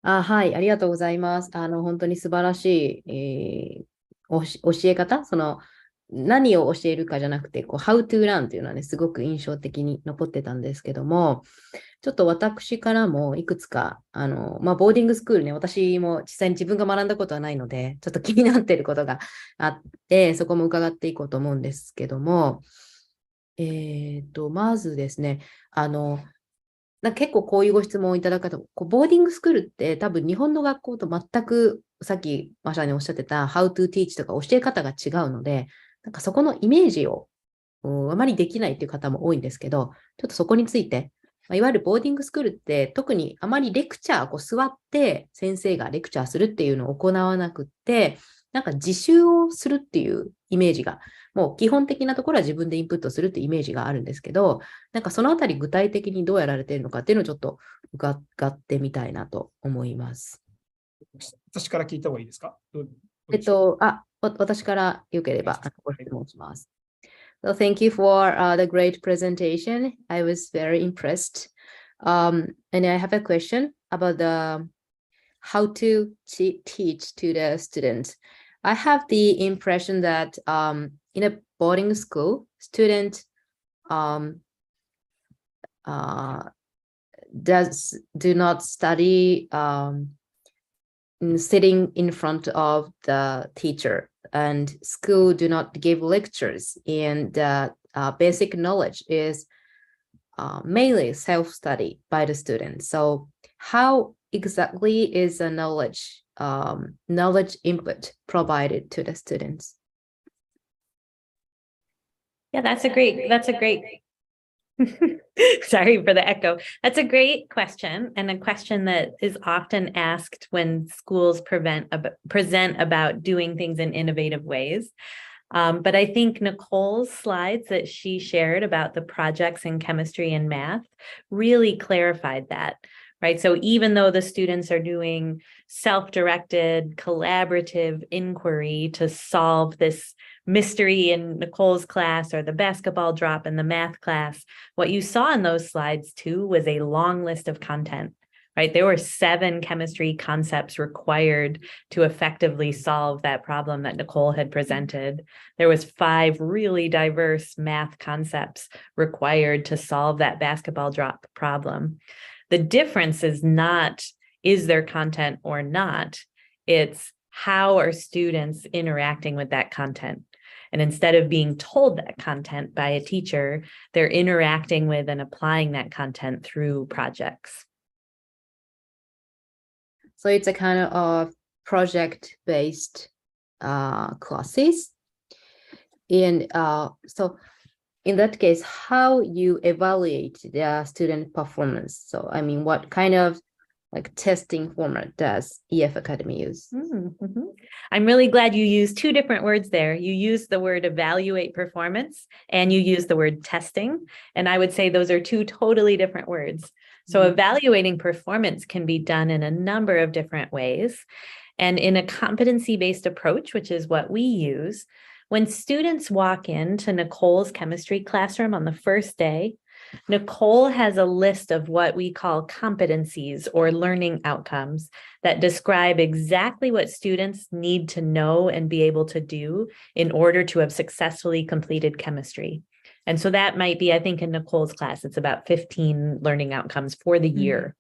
はい、ありがとうございます。本当に素晴らしい、教え方、何を教えるかじゃなくて、how to learn というのはね、すごく印象的に残ってたんですけども、ちょっと私からもいくつか、ボーディングスクールね、私も実際に自分が学んだことはないので、ちょっと気になっていることがあって、そこも伺っていこうと思うんですけども、まずですね、結構こういうご質問をいただく方、ボーディングスクールって多分日本の学校と全くさっきまさにおっしゃってた How to teach とか教え方が違うので、そこのイメージをあまりできないという方も多いんですけど、ちょっとそこについて、いわゆるボーディングスクールって特にあまりレクチャー、座って先生がレクチャーするっていうのを行わなくって、自習をするっていうイメージが、もう基本的なところは自分でインプットするっていうイメージがあるんですけど、そのあたり具体的にどうやられているのかっていうのをちょっと伺ってみたいなと思います。
私から聞いた方がいいですか？
私からよければご質問します。So thank you for the great presentation. I was very impressed. And I have a question about how to teach to the students. I have the impression that in a boarding school, students do not study sitting in front of the teacher, and school do not give lectures, and basic knowledge is mainly self-study by the students. So how exactly is the knowledge input provided to the students?
Yeah, that's a great sorry for the echo. That's a great question, and a question that is often asked when schools present about doing things in innovative ways. But I think Nicole's slides that she shared about the projects in chemistry and math really clarified that, right? So even though the students are doing self-directed, collaborative inquiry to solve this mystery in Nicole's class or the basketball drop in the math class, what you saw in those slides too was a long list of content, right? There were 7 chemistry concepts required to effectively solve that problem that Nicole had presented. There was 5 really diverse math concepts required to solve that basketball drop problem. The difference is not, is there content or not? It's how are students interacting with that content? And instead of being told that content by a teacher, they're interacting with and applying that content through projects.
So it's a kind of project-based classes. And so in that case, how you evaluate the student performance? So I mean, what kind of testing format does EF Academy use?
Mm-hmm. I'm really glad you used 2 different words there. You used the word evaluate performance and you used the word testing. And I would say those are 2 totally different words. So evaluating performance can be done in a number of different ways. And in a competency-based approach, which is what we use, when students walk into Nicole's chemistry classroom on the first day, Nicole has a list of what we call competencies or learning outcomes that describe exactly what students need to know and be able to do in order to have successfully completed chemistry. And so that might be, I think in Nicole's class, it's about 15 learning outcomes for the year.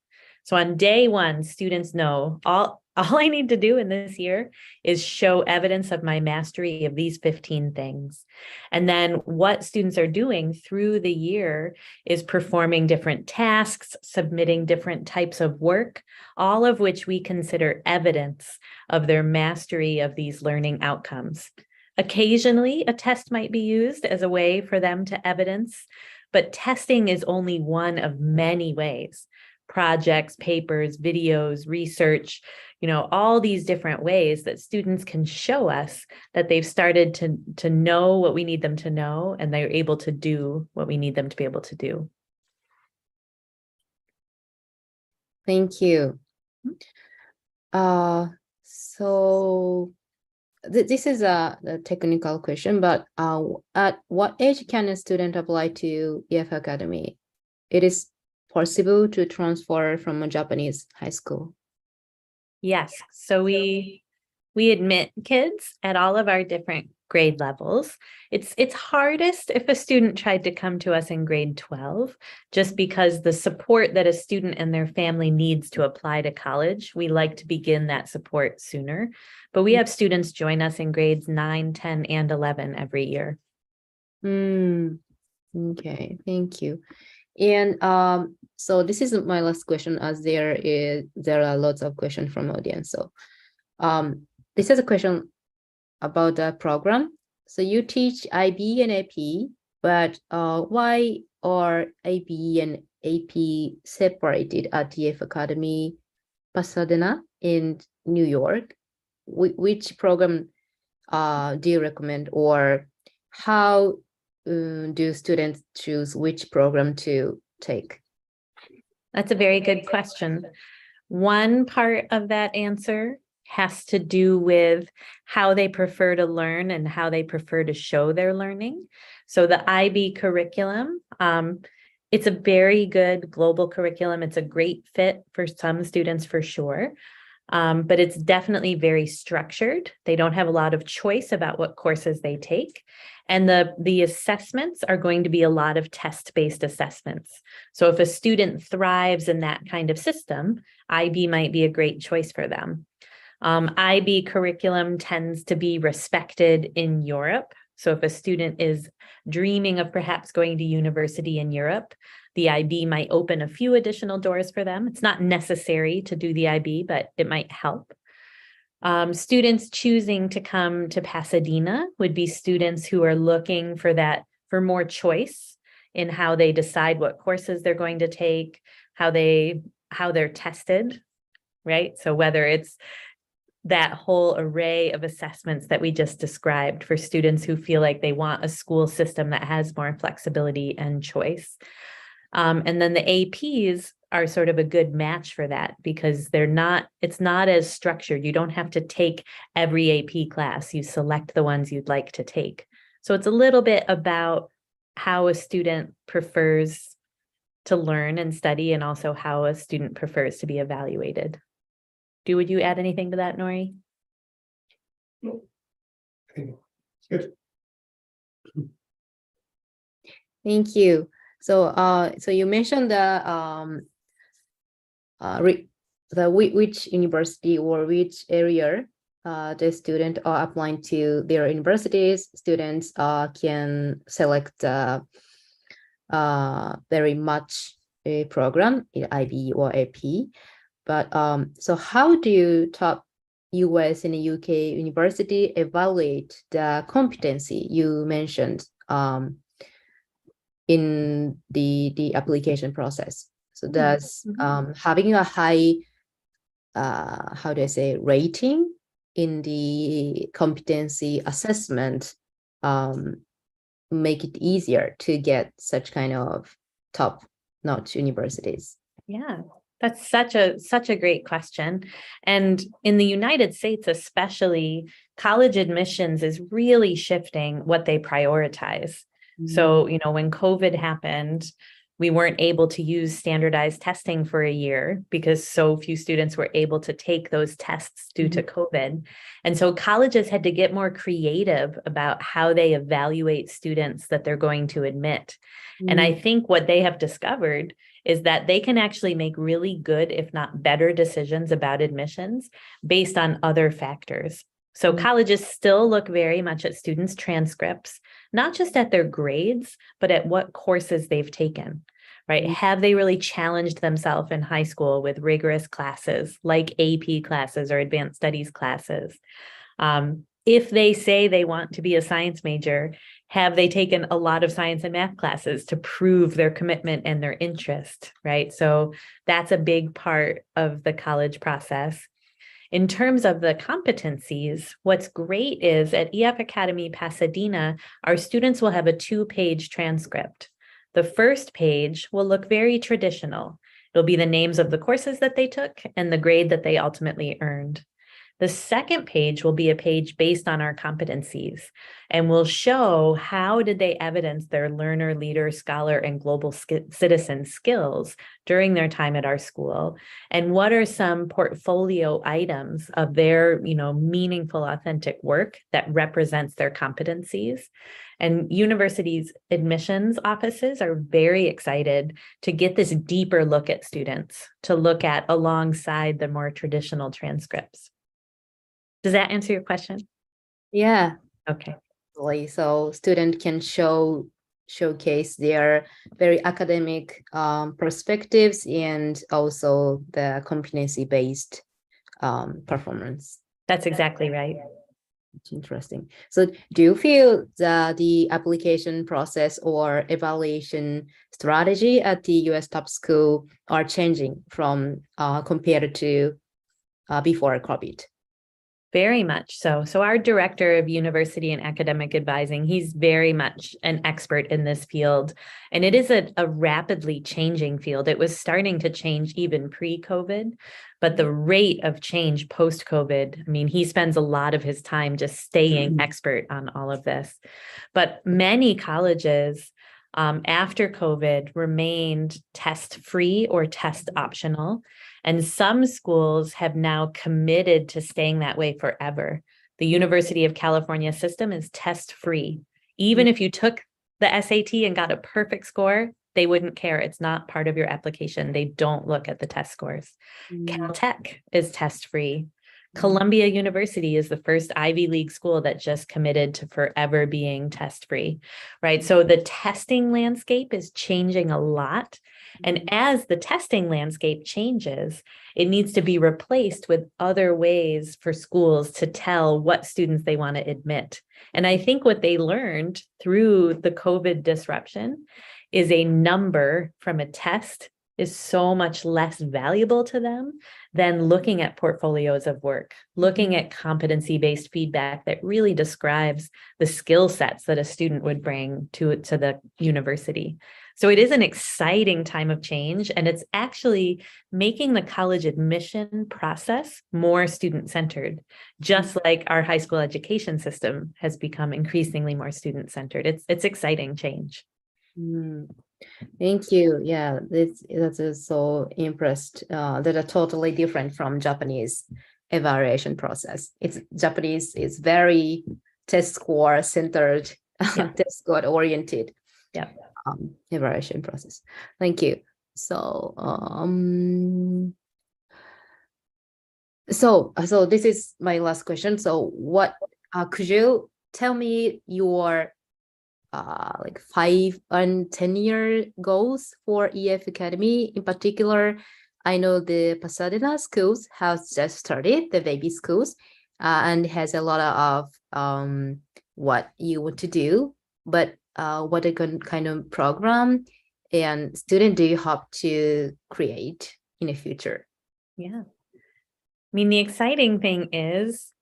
So on day 1, students know all I need to do in this year is show evidence of my mastery of these 15 things. And then what students are doing through the year is performing different tasks, submitting different types of work, all of which we consider evidence of their mastery of these learning outcomes. Occasionally, a test might be used as a way for them to evidence, but testing is only one of many ways. Projects, papers, videos, research, all these different ways that students can show us that they've started to know what we need them to know, and they're able to do what we need them to be able to do.
Thank you. So this is a technical question, but at what age can a student apply to EF Academy? It is possible to transfer from a Japanese high school?
Yes. So we admit kids at all of our different grade levels. It's hardest if a student tried to come to us in grade 12, just because the support that a student and their family needs to apply to college, we like to begin that support sooner. But we have students join us in grades 9, 10, and 11 every year.
Okay, thank you. And so this is my last question, as there are lots of questions from audience. So this is a question about the program. So you teach IB and AP, but why are IB and AP separated at Ef Academy, Pasadena in New York? Which program do you recommend, or how do students choose which program to take?
That's a very good question. One part of that answer has to do with how they prefer to learn and how they prefer to show their learning. So the IB curriculum, it's a very good global curriculum. It's a great fit for some students for sure, but it's definitely very structured. They don't have a lot of choice about what courses they take. And the assessments are going to be a lot of test-based assessments. So if a student thrives in that kind of system, IB might be a great choice for them. IB curriculum tends to be respected in Europe. So if a student is dreaming of perhaps going to university in Europe, the IB might open a few additional doors for them. It's not necessary to do the IB, but it might help. Students choosing to come to Pasadena would be students who are looking for more choice in how they decide what courses they're going to take, how they're tested, right? So whether it's that whole array of assessments that we just described for students who feel like they want a school system that has more flexibility and choice. And then the APs are sort of a good match for that, because it's not as structured. You don't have to take every AP class. You select the ones you'd like to take. So it's a little bit about how a student prefers to learn and study, and also how a student prefers to be evaluated. Would you add anything to that, Nori?
No. Good.
Thank you. So you mentioned which university or which area the student are applying to their universities. Students can select very much a program, IB or AP. But so how do top US and UK university evaluate the competency you mentioned in the application process? So does having a high, how do I say, rating in the competency assessment make it easier to get such kind of top-notch universities?
Yeah. That's such a great question. And in the United States, especially, college admissions is really shifting what they prioritize. So, when COVID happened, we weren't able to use standardized testing for a year because so few students were able to take those tests due to COVID. And so colleges had to get more creative about how they evaluate students that they're going to admit. And I think what they have discovered is that they can actually make really good, if not better, decisions about admissions based on other factors. So colleges still look very much at students' transcripts, not just at their grades, but at what courses they've taken, right? Have they really challenged themselves in high school with rigorous classes like AP classes or advanced studies classes? If they say they want to be a science major, have they taken a lot of science and math classes to prove their commitment and their interest, right? So that's a big part of the college process. In terms of the competencies, what's great is at EF Academy Pasadena, our students will have a 2-page transcript. The first page will look very traditional. It'll be the names of the courses that they took and the grade that they ultimately earned. The second page will be a page based on our competencies, and will show how did they evidence their learner, leader, scholar, and global citizen skills during their time at our school, and what are some portfolio items of their, meaningful, authentic work that represents their competencies. And universities' admissions offices are very excited to get this deeper look at students, to look at alongside the more traditional transcripts. Does that answer your question?
Yeah.
Okay.
So student can showcase their very academic perspectives and also the competency-based performance.
That's exactly right.
Interesting. So do you feel that the application process or evaluation strategy at the US top school are changing from compared to before COVID?
Very much so. So our director of university and academic advising, he's very much an expert in this field. And it is a rapidly changing field. It was starting to change even pre-COVID, but the rate of change post-COVID, I mean, he spends a lot of his time just staying expert on all of this. But many colleges after COVID remained test-free or test optional. And some schools have now committed to staying that way forever. The University of California system is test-free. Even if you took the SAT and got a perfect score, they wouldn't care. It's not part of your application. They don't look at the test scores. Caltech is test-free. Columbia University is the first Ivy League school that just committed to forever being test-free, right? So the testing landscape is changing a lot. And as the testing landscape changes, it needs to be replaced with other ways for schools to tell what students they want to admit. And I think what they learned through the COVID disruption is a number from a test is so much less valuable to them than looking at portfolios of work, looking at competency-based feedback that really describes the skill sets that a student would bring to the university. So it is an exciting time of change, and it's actually making the college admission process more student-centered, just like our high school education system has become increasingly more student-centered. It's exciting change.
Thank you. Yeah, that is so impressed. That are totally different from Japanese evaluation process. Japanese is very test score centered, test score oriented.
Yeah.
Evaluation process. Thank you. So, so this is my last question. So, what could you tell me your like 5 and 10-year goals for EF Academy? In particular, I know the Pasadena schools has just started the baby schools and has a lot of what you want to do, but what a kind of program and student do you hope to create in the future?
Yeah. I mean, the exciting thing is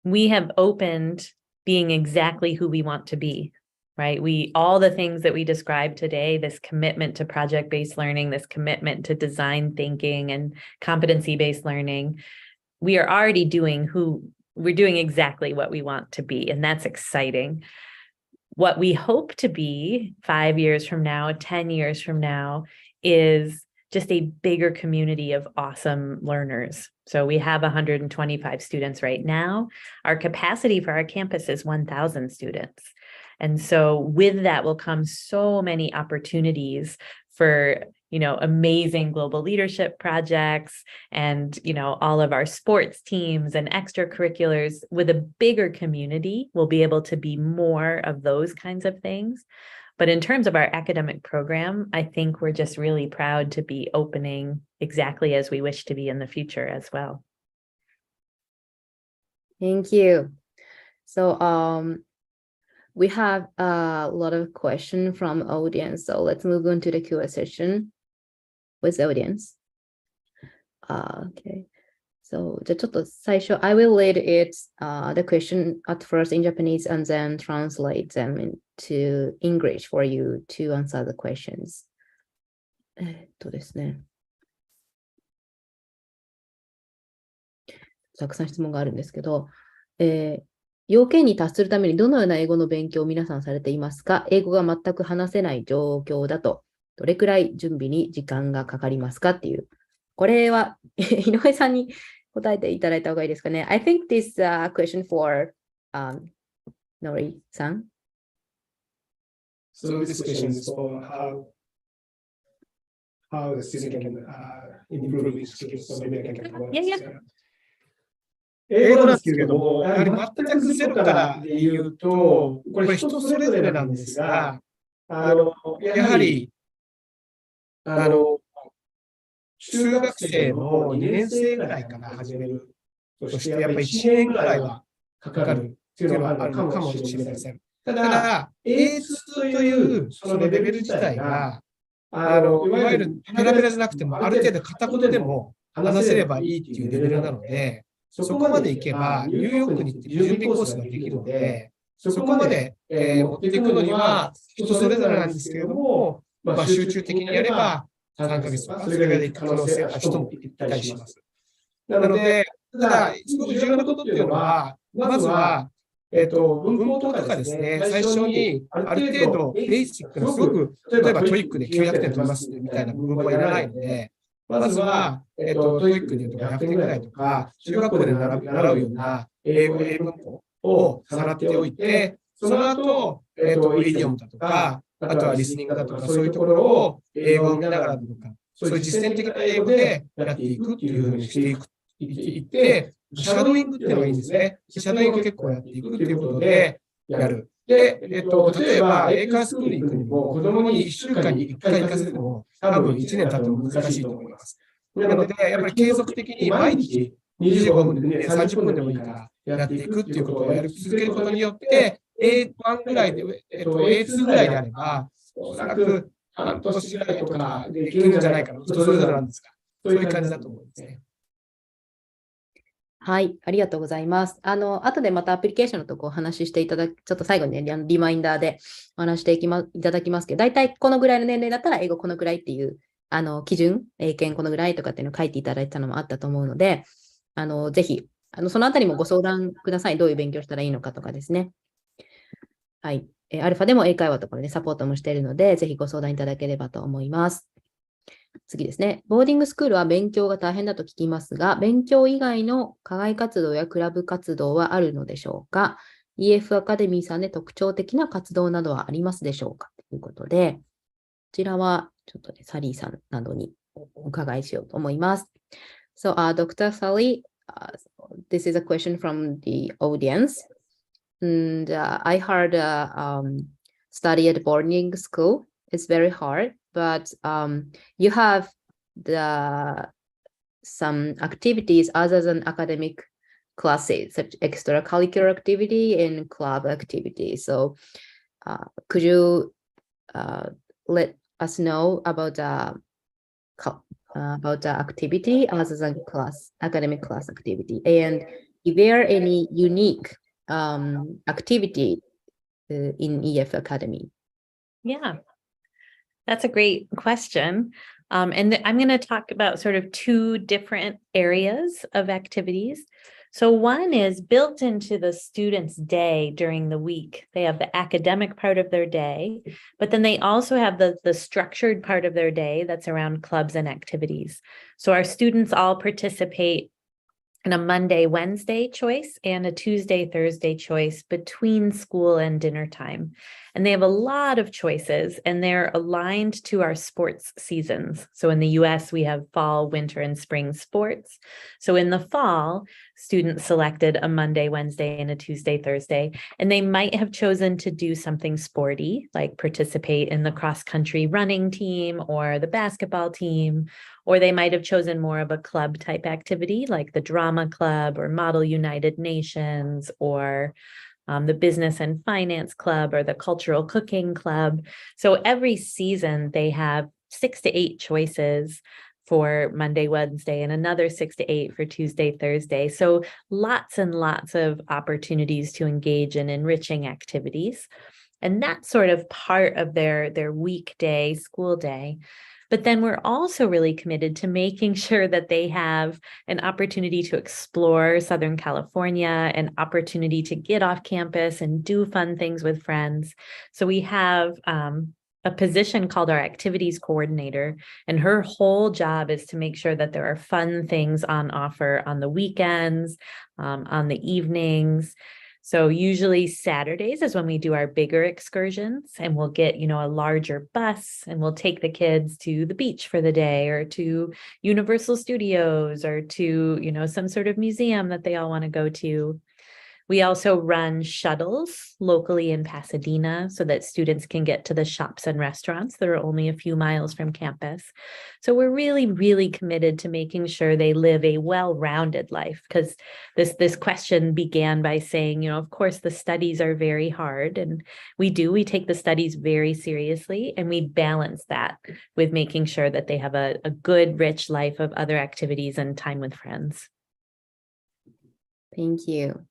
we have opened being exactly who we want to be, right? All the things that we described today, this commitment to project-based learning, this commitment to design thinking and competency-based learning, we are already we're doing exactly what we want to be, and that's exciting. What we hope to be 5 years from now, 10 years from now, is just a bigger community of awesome learners. So we have 125 students right now. Our capacity for our campus is 1,000 students. And so with that will come so many opportunities for, amazing global leadership projects and, all of our sports teams and extracurriculars. With a bigger community, we'll be able to be more of those kinds of things. But in terms of our academic program, I think we're just really proud to be opening exactly as we wish to be in the future as well.
Thank you. So we have a lot of questions from audience. So let's move on to the Q&A session with the audience. Okay. So じゃあちょっと最初 I will read it the question at first in Japanese and then translate them into English for you to answer the questions. ですね。たくさん質問があるんですけど、要件に達するためにどのような英語の勉強を皆さんされていますか？英語が全く話せない状況だと、どれくらい準備に時間がかかりますかっていう。これは、井上さんに答えていただいた方がいいですかね。I think this is a question for Nori-san.
So this question is for how the student can improve his skills so maybe I can cover
Yeah,
this. 英語なんですけれども、やはり全くゼロからで言うと、これ人それぞれなんですが、やはり、中学生の2年生ぐらいから始めるとして、やっぱり1年ぐらいはかかるっていうのはあるかもしれません。ただ、A2 というそのレベル自体が、いわゆるペラペラじゃなくても、ある程度片言でも話せればいいっていうレベルなので、そこまで行けば、ニューヨークに行って準備コースができるので、そこまで、持っていくのには人それぞれなんですけれども、集中的にやれば3ヶ月とか、それぐらいで行く可能性がある人もいたりします。なので、ただ、すごく重要なことっていうのは、まずは、文法とかですね、最初にある程度、ベーシックな、すごく、例えばトイックで900点取りますみたいな文法はいらないので、まずは、トイックで言うと500点ぐらいとか、中学校で習うような英文法を習っておいて、その後、イディオムだとか、あとはリスニングだとか、そういうところを英語を見ながらだとか、そういう実践的な英語でやっていくっていうふうにしていって、シャドーイングっていうのがいいんですね。シャドーイングを結構やっていくっていうことでやる。で、例えば、英会話スクールに行くにも、子供に1週間に1回行かせても、多分1年経っても難しいと思います。なので、やっぱり継続的に毎日25分で、ね、30分でもいいからやっていくっていうことをやり続けることによって、A1 ぐらいで、A2 ぐらいであれば、おそらく半年ぐらいとかできるんじゃないかな。人それぞれなんですが、そういう感じだと思うんですね。
はい、ありがとうございます。後でまたアプリケーションのとこお話ししていただき、ちょっと最後にね、リマインダーでお話していただきますけど、大体このぐらいの年齢だったら英語このぐらいっていう、基準、英検このぐらいとかっていうのを書いていただいたのもあったと思うので、ぜひ、そのあたりもご相談ください。どういう勉強したらいいのかとかですね。はい。アルファでも英会話とかでね、サポートもしているので、ぜひご相談いただければと思います。次ですね。ボーディングスクールは勉強が大変だと聞きますが、勉強以外の課外活動やクラブ活動はあるのでしょうか？ Ef アカデミーさんで特徴的な活動などはありますでしょうかということで、こちらはちょっとね、サリーさんなどにお伺いしようと思います。So, Dr. Sally, this is a question from the audience. And I heard study at boarding school is very hard, but you have some activities other than academic classes, such extracurricular activity and club activity. So could you let us know about the activity other than academic class activity? And is there any unique activity in EF Academy?
Yeah, that's a great question. And I'm going to talk about sort of two different areas of activities. So one is built into the student's day during the week. They have the academic part of their day, but then they also have the structured part of their day that's around clubs and activities. So our students all participate in a Monday, Wednesday choice and a Tuesday, Thursday choice between school and dinner time. And they have a lot of choices and they're aligned to our sports seasons. So in the US, we have fall, winter, and spring sports. So in the fall, students selected a Monday, Wednesday, and a Tuesday, Thursday, and they might have chosen to do something sporty, like participate in the cross-country running team or the basketball team, or they might have chosen more of a club type activity like the drama club or Model United Nations or the business and finance club or the cultural cooking club. So every season they have 6 to 8 choices for Monday, Wednesday, and another 6 to 8 for Tuesday, Thursday. So lots and lots of opportunities to engage in enriching activities. And that's sort of part of their weekday, school day. But then we're also really committed to making sure that they have an opportunity to explore Southern California, an opportunity to get off campus and do fun things with friends. So we have a position called our activities coordinator, and her whole job is to make sure that there are fun things on offer on the weekends, on the evenings. So usually Saturdays is when we do our bigger excursions, and we'll get, a larger bus, and we'll take the kids to the beach for the day, or to Universal Studios, or to, some sort of museum that they all want to go to. We also run shuttles locally in Pasadena so that students can get to the shops and restaurants that are only a few miles from campus. So we're really, really committed to making sure they live a well-rounded life, because this question began by saying, of course, the studies are very hard, and we take the studies very seriously, and we balance that with making sure that they have a good, rich life of other activities and time with friends.
Thank you.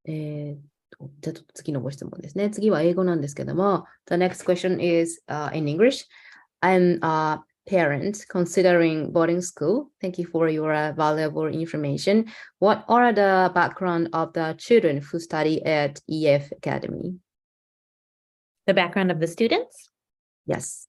じゃあ次のご質問ですね。次は英語なんですけども、The next question is in English. I'm a parent considering boarding school. Thank you for your valuable information. What are the background of the children who study at EF Academy?
The background of the students?
Yes.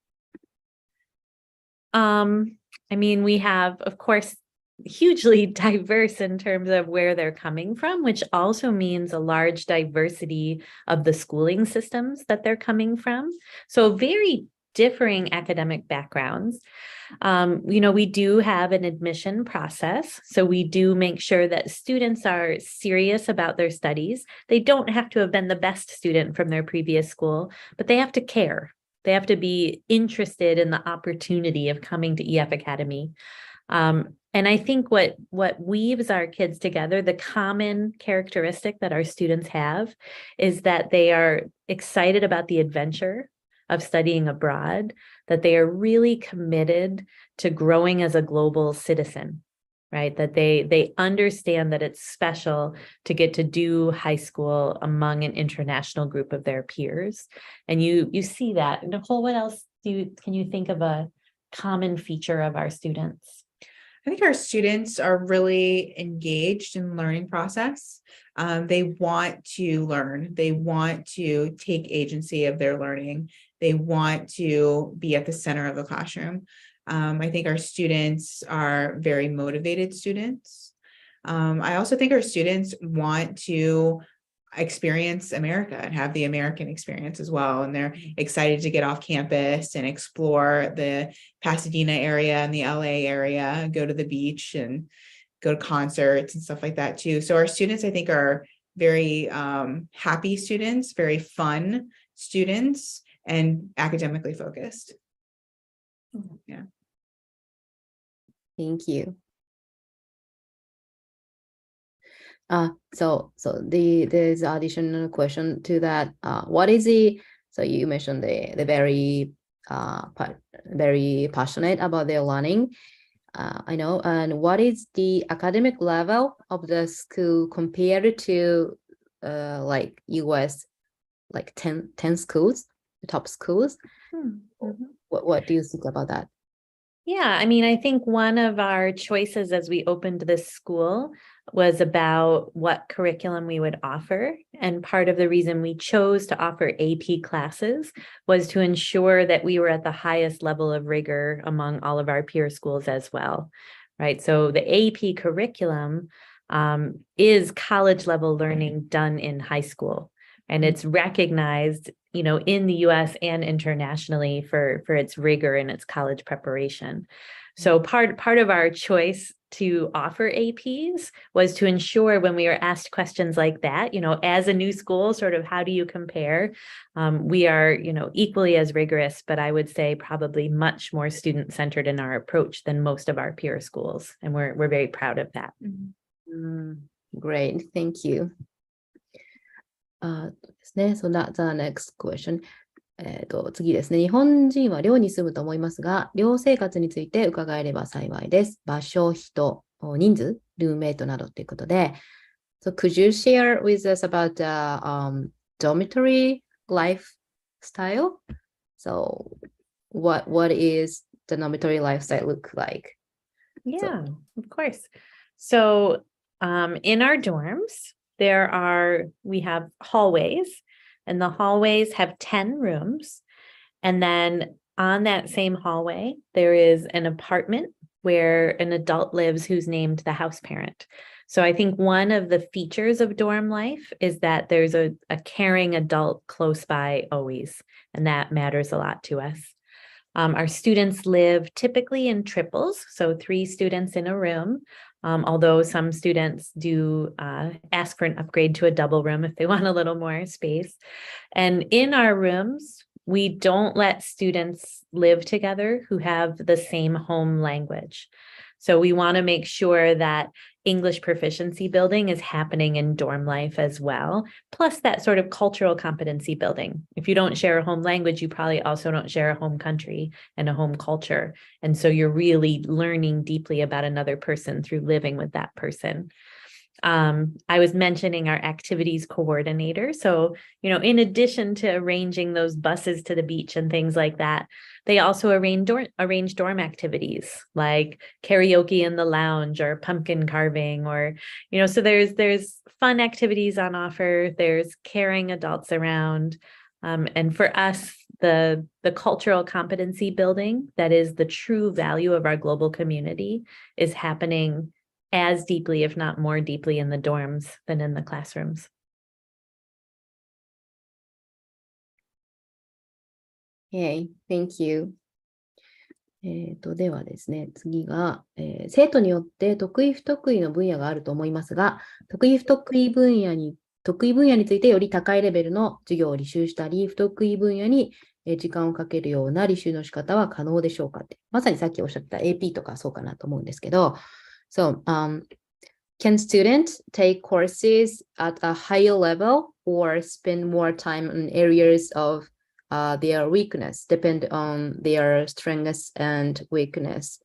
We have, of course, hugely diverse in terms of where they're coming from, which also means a large diversity of the schooling systems that they're coming from. So very differing academic backgrounds. We do have an admission process. So we do make sure that students are serious about their studies. They don't have to have been the best student from their previous school, but they have to care. They have to be interested in the opportunity of coming to EF Academy. And I think what weaves our kids together, the common characteristic that our students have, is that they are excited about the adventure of studying abroad, that they are really committed to growing as a global citizen, right? That they understand that it's special to get to do high school among an international group of their peers. And you see that. Nicole, what else can you think of a common feature of our students?
I think our students are really engaged in the learning process. They want to learn. They want to take agency of their learning. They want to be at the center of the classroom. I think our students are very motivated students. I also think our students want to experience America and have the American experience as well. And they're excited to get off campus and explore the Pasadena area and the LA area, go to the beach and go to concerts and stuff like that too. So our students, I think, are very happy students, very fun students, and academically focused. Yeah.
Thank you. So there's additional question to that. What is so you mentioned the very passionate about their learning. I know. And what is the academic level of the school compared to like US, like 10 schools, the top schools? What do you think about that?
Yeah, I think one of our choices as we opened this school was about what curriculum we would offer. And part of the reason we chose to offer AP classes was to ensure that we were at the highest level of rigor among all of our peer schools as well, right? So the AP curriculum is college level learning done in high school. And it's recognized, in the US and internationally for its rigor and its college preparation. So part of our choice to offer APs was to ensure when we were asked questions like that, as a new school, sort of how do you compare? We are, equally as rigorous, but I would say probably much more student-centered in our approach than most of our peer schools. And we're very proud of that.
Great, thank you. ですね。So that's the next question. 次ですね。日本人は寮に住むと思いますが、寮生活について伺えれば幸いです。場所、人、人数、ルームメイトなどということで。So could you share with us about the dormitory lifestyle? So what is the dormitory lifestyle look like?
Yeah, of course. So in our dorms, we have hallways, and the hallways have 10 rooms. And then on that same hallway, there is an apartment where an adult lives who's named the house parent. So I think one of the features of dorm life is that there's a caring adult close by always, and that matters a lot to us. Our students live typically in triples, so 3 students in a room, although some students do ask for an upgrade to a double room if they want a little more space. And in our rooms, we don't let students live together who have the same home language. So we want to make sure that English proficiency building is happening in dorm life as well, plus that sort of cultural competency building. If you don't share a home language, you probably also don't share a home country and a home culture. And so you're really learning deeply about another person through living with that person. I was mentioning our activities coordinator. So, in addition to arranging those buses to the beach and things like that, they also arrange dorm activities like karaoke in the lounge or pumpkin carving, or, so there's fun activities on offer. There's caring adults around. And for us, the cultural competency building that is the true value of our global community is happening as deeply, if not more deeply, in the dorms than in the classrooms.
Okay, thank you. ではですね、次が、生徒によって得意不得意の分野があると思いますが、得意不得意分野についてより高いレベルの授業を履修したり、不得意分野に時間をかけるような履修の仕方は可能でしょうかって。まさにさっきおっしゃった AP とかそうかなと思うんですけど、So, can students take courses at a higher level or spend more time in areas of their weakness, depend on their strengths and weakness?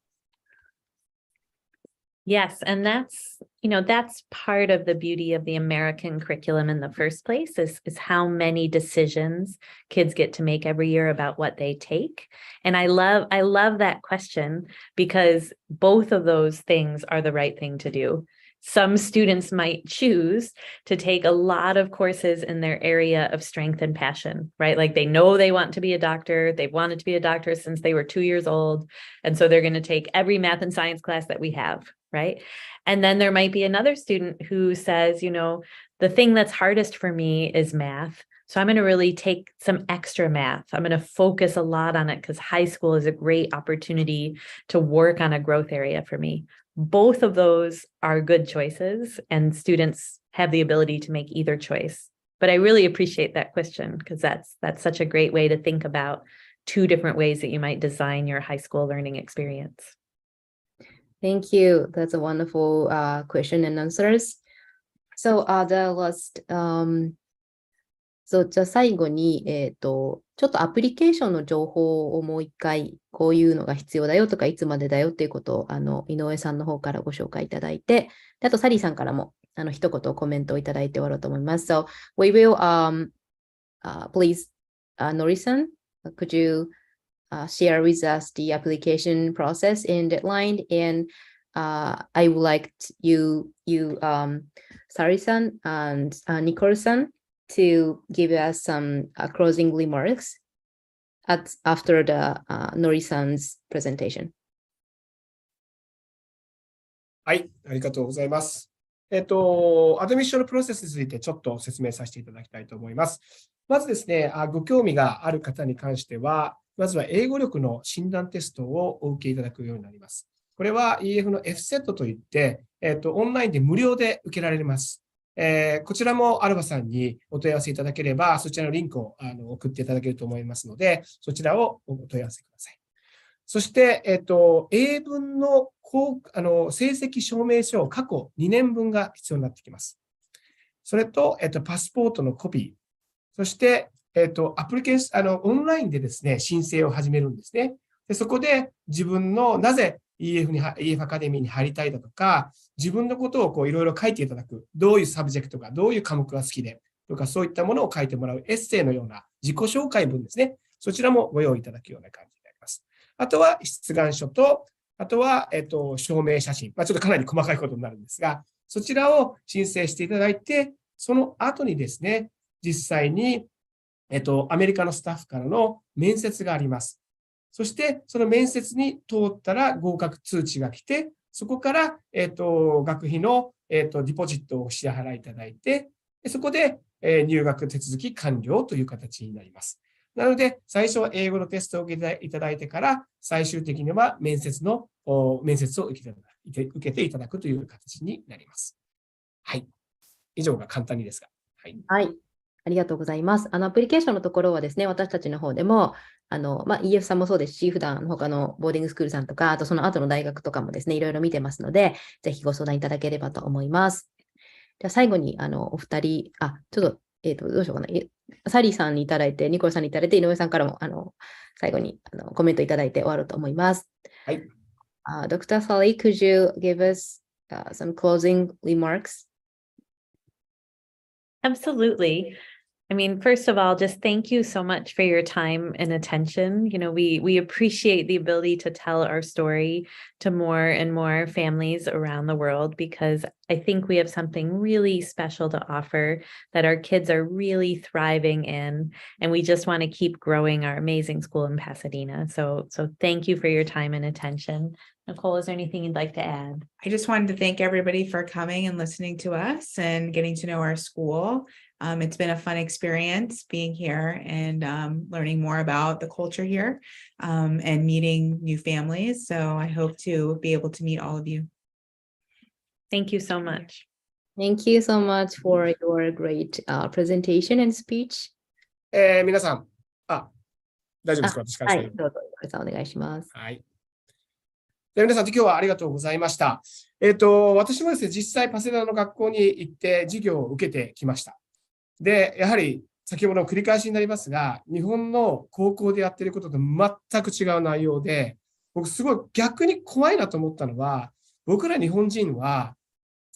Yes, and that's part of the beauty of the American curriculum in the first place is how many decisions kids get to make every year about what they take. And I love that question because both of those things are the right thing to do. Some students might choose to take a lot of courses in their area of strength and passion, right? Like they know they want to be a doctor. They've wanted to be a doctor since they were 2 years old. And so they're going to take every math and science class that we have, right? And then there might be another student who says, the thing that's hardest for me is math. So I'm going to really take some extra math. I'm going to focus a lot on it because high school is a great opportunity to work on a growth area for me. Both of those are good choices, and students have the ability to make either choice. But I really appreciate that question because that's such a great way to think about 2 different ways that you might design your high school learning experience.
Thank you. That's a wonderful question and answers. So the last,じゃあ最後に、ちょっとアプリケーションの情報をもう一回、こういうのが必要だよとか、いつまでだよっていうことを、井上さんの方からご紹介いただいて、であとサリーさんからも、一言コメントをいただいて終わろうと思います。So, we will, please, Nori-san, could you share with us the application process and deadline? And I would like you, Sari-san and Nicole-san, to give us some closing remarks after the Nori-san's presentation.
はい、ありがとうございます。アドミッションのプロセスについてちょっと説明させていただきたいと思います。まずですね、ご興味がある方に関しては、まずは英語力の診断テストをお受けいただくようになります。これは EF の F セットといって、オンラインで無料で受けられます。こちらもアルファさんにお問い合わせいただければ、そちらのリンクを送っていただけると思いますので、そちらをお問い合わせください。そして、英文の成績証明書、過去2年分が必要になってきます。それと、パスポートのコピー、そして、アプリケーション、オンラインでですね、申請を始めるんですね。でそこで自分のなぜEF アカデミーに入りたいだとか、自分のことをいろいろ書いていただく、どういうサブジェクトが、どういう科目が好きで、とかそういったものを書いてもらうエッセイのような自己紹介文ですね。そちらもご用意いただくような感じになります。あとは出願書と、あとは、証明写真。ちょっとかなり細かいことになるんですが、そちらを申請していただいて、その後にですね、実際に、アメリカのスタッフからの面接があります。そして、その面接に通ったら合格通知が来て、そこから、学費の、ディポジットをお支払いいただいて、そこで、入学手続き完了という形になります。なので、最初は英語のテストを受けていただいてから、最終的には面接を受けていただくという形になります。はい。以上が簡単にですが。はい。
はい。ありがとうございます。アプリケーションのところはですね、私たちの方でも、EF さんもそうですし、普段他のボーディングスクールさんとか、あとその後の大学とかもですね、いろいろ見てますので、ぜひご相談いただければと思います。では最後に、お二人、ちょっと、どうしようかな。サリーさんにいただいて、ニコルさんにいただいて、井上さんからも、最後にコメントいただいて終わろうと思います。
はい。
Dr. Sally, could you give us some closing remarks?
Absolutely. I mean, first of all, just thank you so much for your time and attention. You know, we appreciate the ability to tell our story to more and more families around the world, because I think we have something really special to offer that our kids are really thriving in, and we just want to keep growing our amazing school in Pasadena. So thank you for your time and attention. Nicole, is there anything you'd like to add?
I just wanted to thank everybody for coming and listening to us and getting to know our school. It's been a fun experience being here and learning more about the culture here and meeting new families. So I hope to be able to meet all of you.
Thank you so much.
Thank you so much for your great presentation and speech.
皆さん、大丈夫ですか？私から
はい、どうぞ、井上さんお願いします。
はい。で皆さん、今日はありがとうございました。私もですね、実際パセダの学校に行って授業を受けてきました。で、やはり先ほどの繰り返しになりますが、日本の高校でやっていることと全く違う内容で、僕すごい逆に怖いなと思ったのは、僕ら日本人は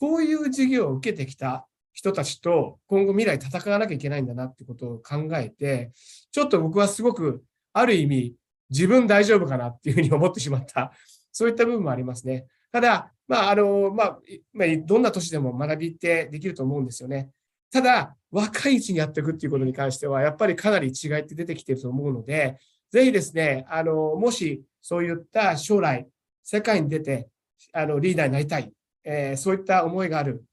こういう授業を受けてきた人たちと今後未来戦わなきゃいけないんだなってことを考えて、ちょっと僕はすごくある意味自分大丈夫かなっていうふうに思ってしまった、そういった部分もありますね。ただ、どんな年でも学びってできると思うんですよね。ただ、若いうちにやっていくっていうことに関しては、やっぱりかなり違いって出てきていると思うので、ぜひですね、もしそういった将来、世界に出て、リーダーになりたい、そういった思いがある、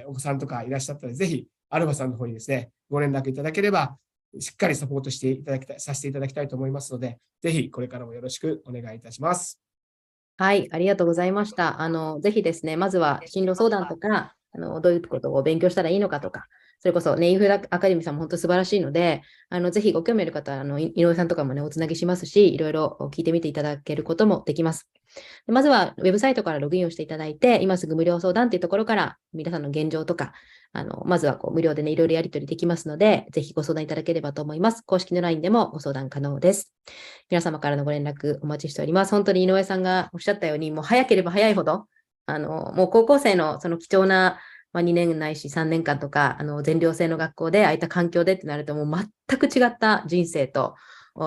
お子さんとかいらっしゃったら、ぜひ、アルファさんの方にですね、ご連絡いただければ、しっかりサポートしていただきたい、させていただきたいと思いますので、ぜひこれからもよろしくお願いいたします。
はい、ありがとうございました。ぜひですね、まずは進路相談とか、どういうことを勉強したらいいのかとか、それこそね、Efアカデミーさんも本当素晴らしいので、ぜひご興味ある方は、井上さんとかもね、おつなぎしますし、いろいろ聞いてみていただけることもできます。でまずは、ウェブサイトからログインをしていただいて、今すぐ無料相談というところから、皆さんの現状とか、まずは無料でね、いろいろやり取りできますので、ぜひご相談いただければと思います。公式の LINE でもご相談可能です。皆様からのご連絡お待ちしております。本当に井上さんがおっしゃったように、もう早ければ早いほど、もう高校生のその貴重な2年ないし3年間とか、全寮制の学校で、ああいった環境でってなると、もう全く違った人生と、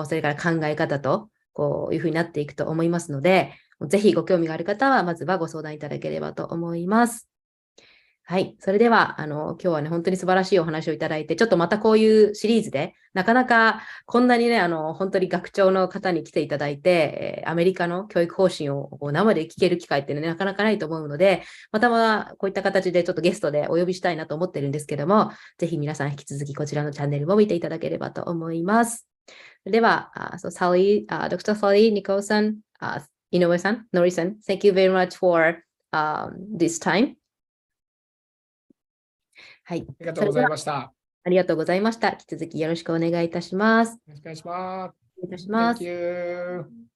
それから考え方と、こういうふうになっていくと思いますので、ぜひご興味がある方は、まずはご相談いただければと思います。はい。それでは、今日はね、本当に素晴らしいお話をいただいて、ちょっとまたこういうシリーズで、なかなかこんなにね、本当に学長の方に来ていただいて、アメリカの教育方針を生で聞ける機会ってね、なかなかないと思うので、またこういった形でちょっとゲストでお呼びしたいなと思ってるんですけども、ぜひ皆さん引き続きこちらのチャンネルも見ていただければと思います。では、Sally, Dr. Sally, Nicole-san, Inoue-san, Nori-san, thank you very much for this time. はい。
ありがとうございました。
ありがとうございました。引き続きよろしくお願いいたします。
よろしくお願いします。
お願いいたします。
Thank you.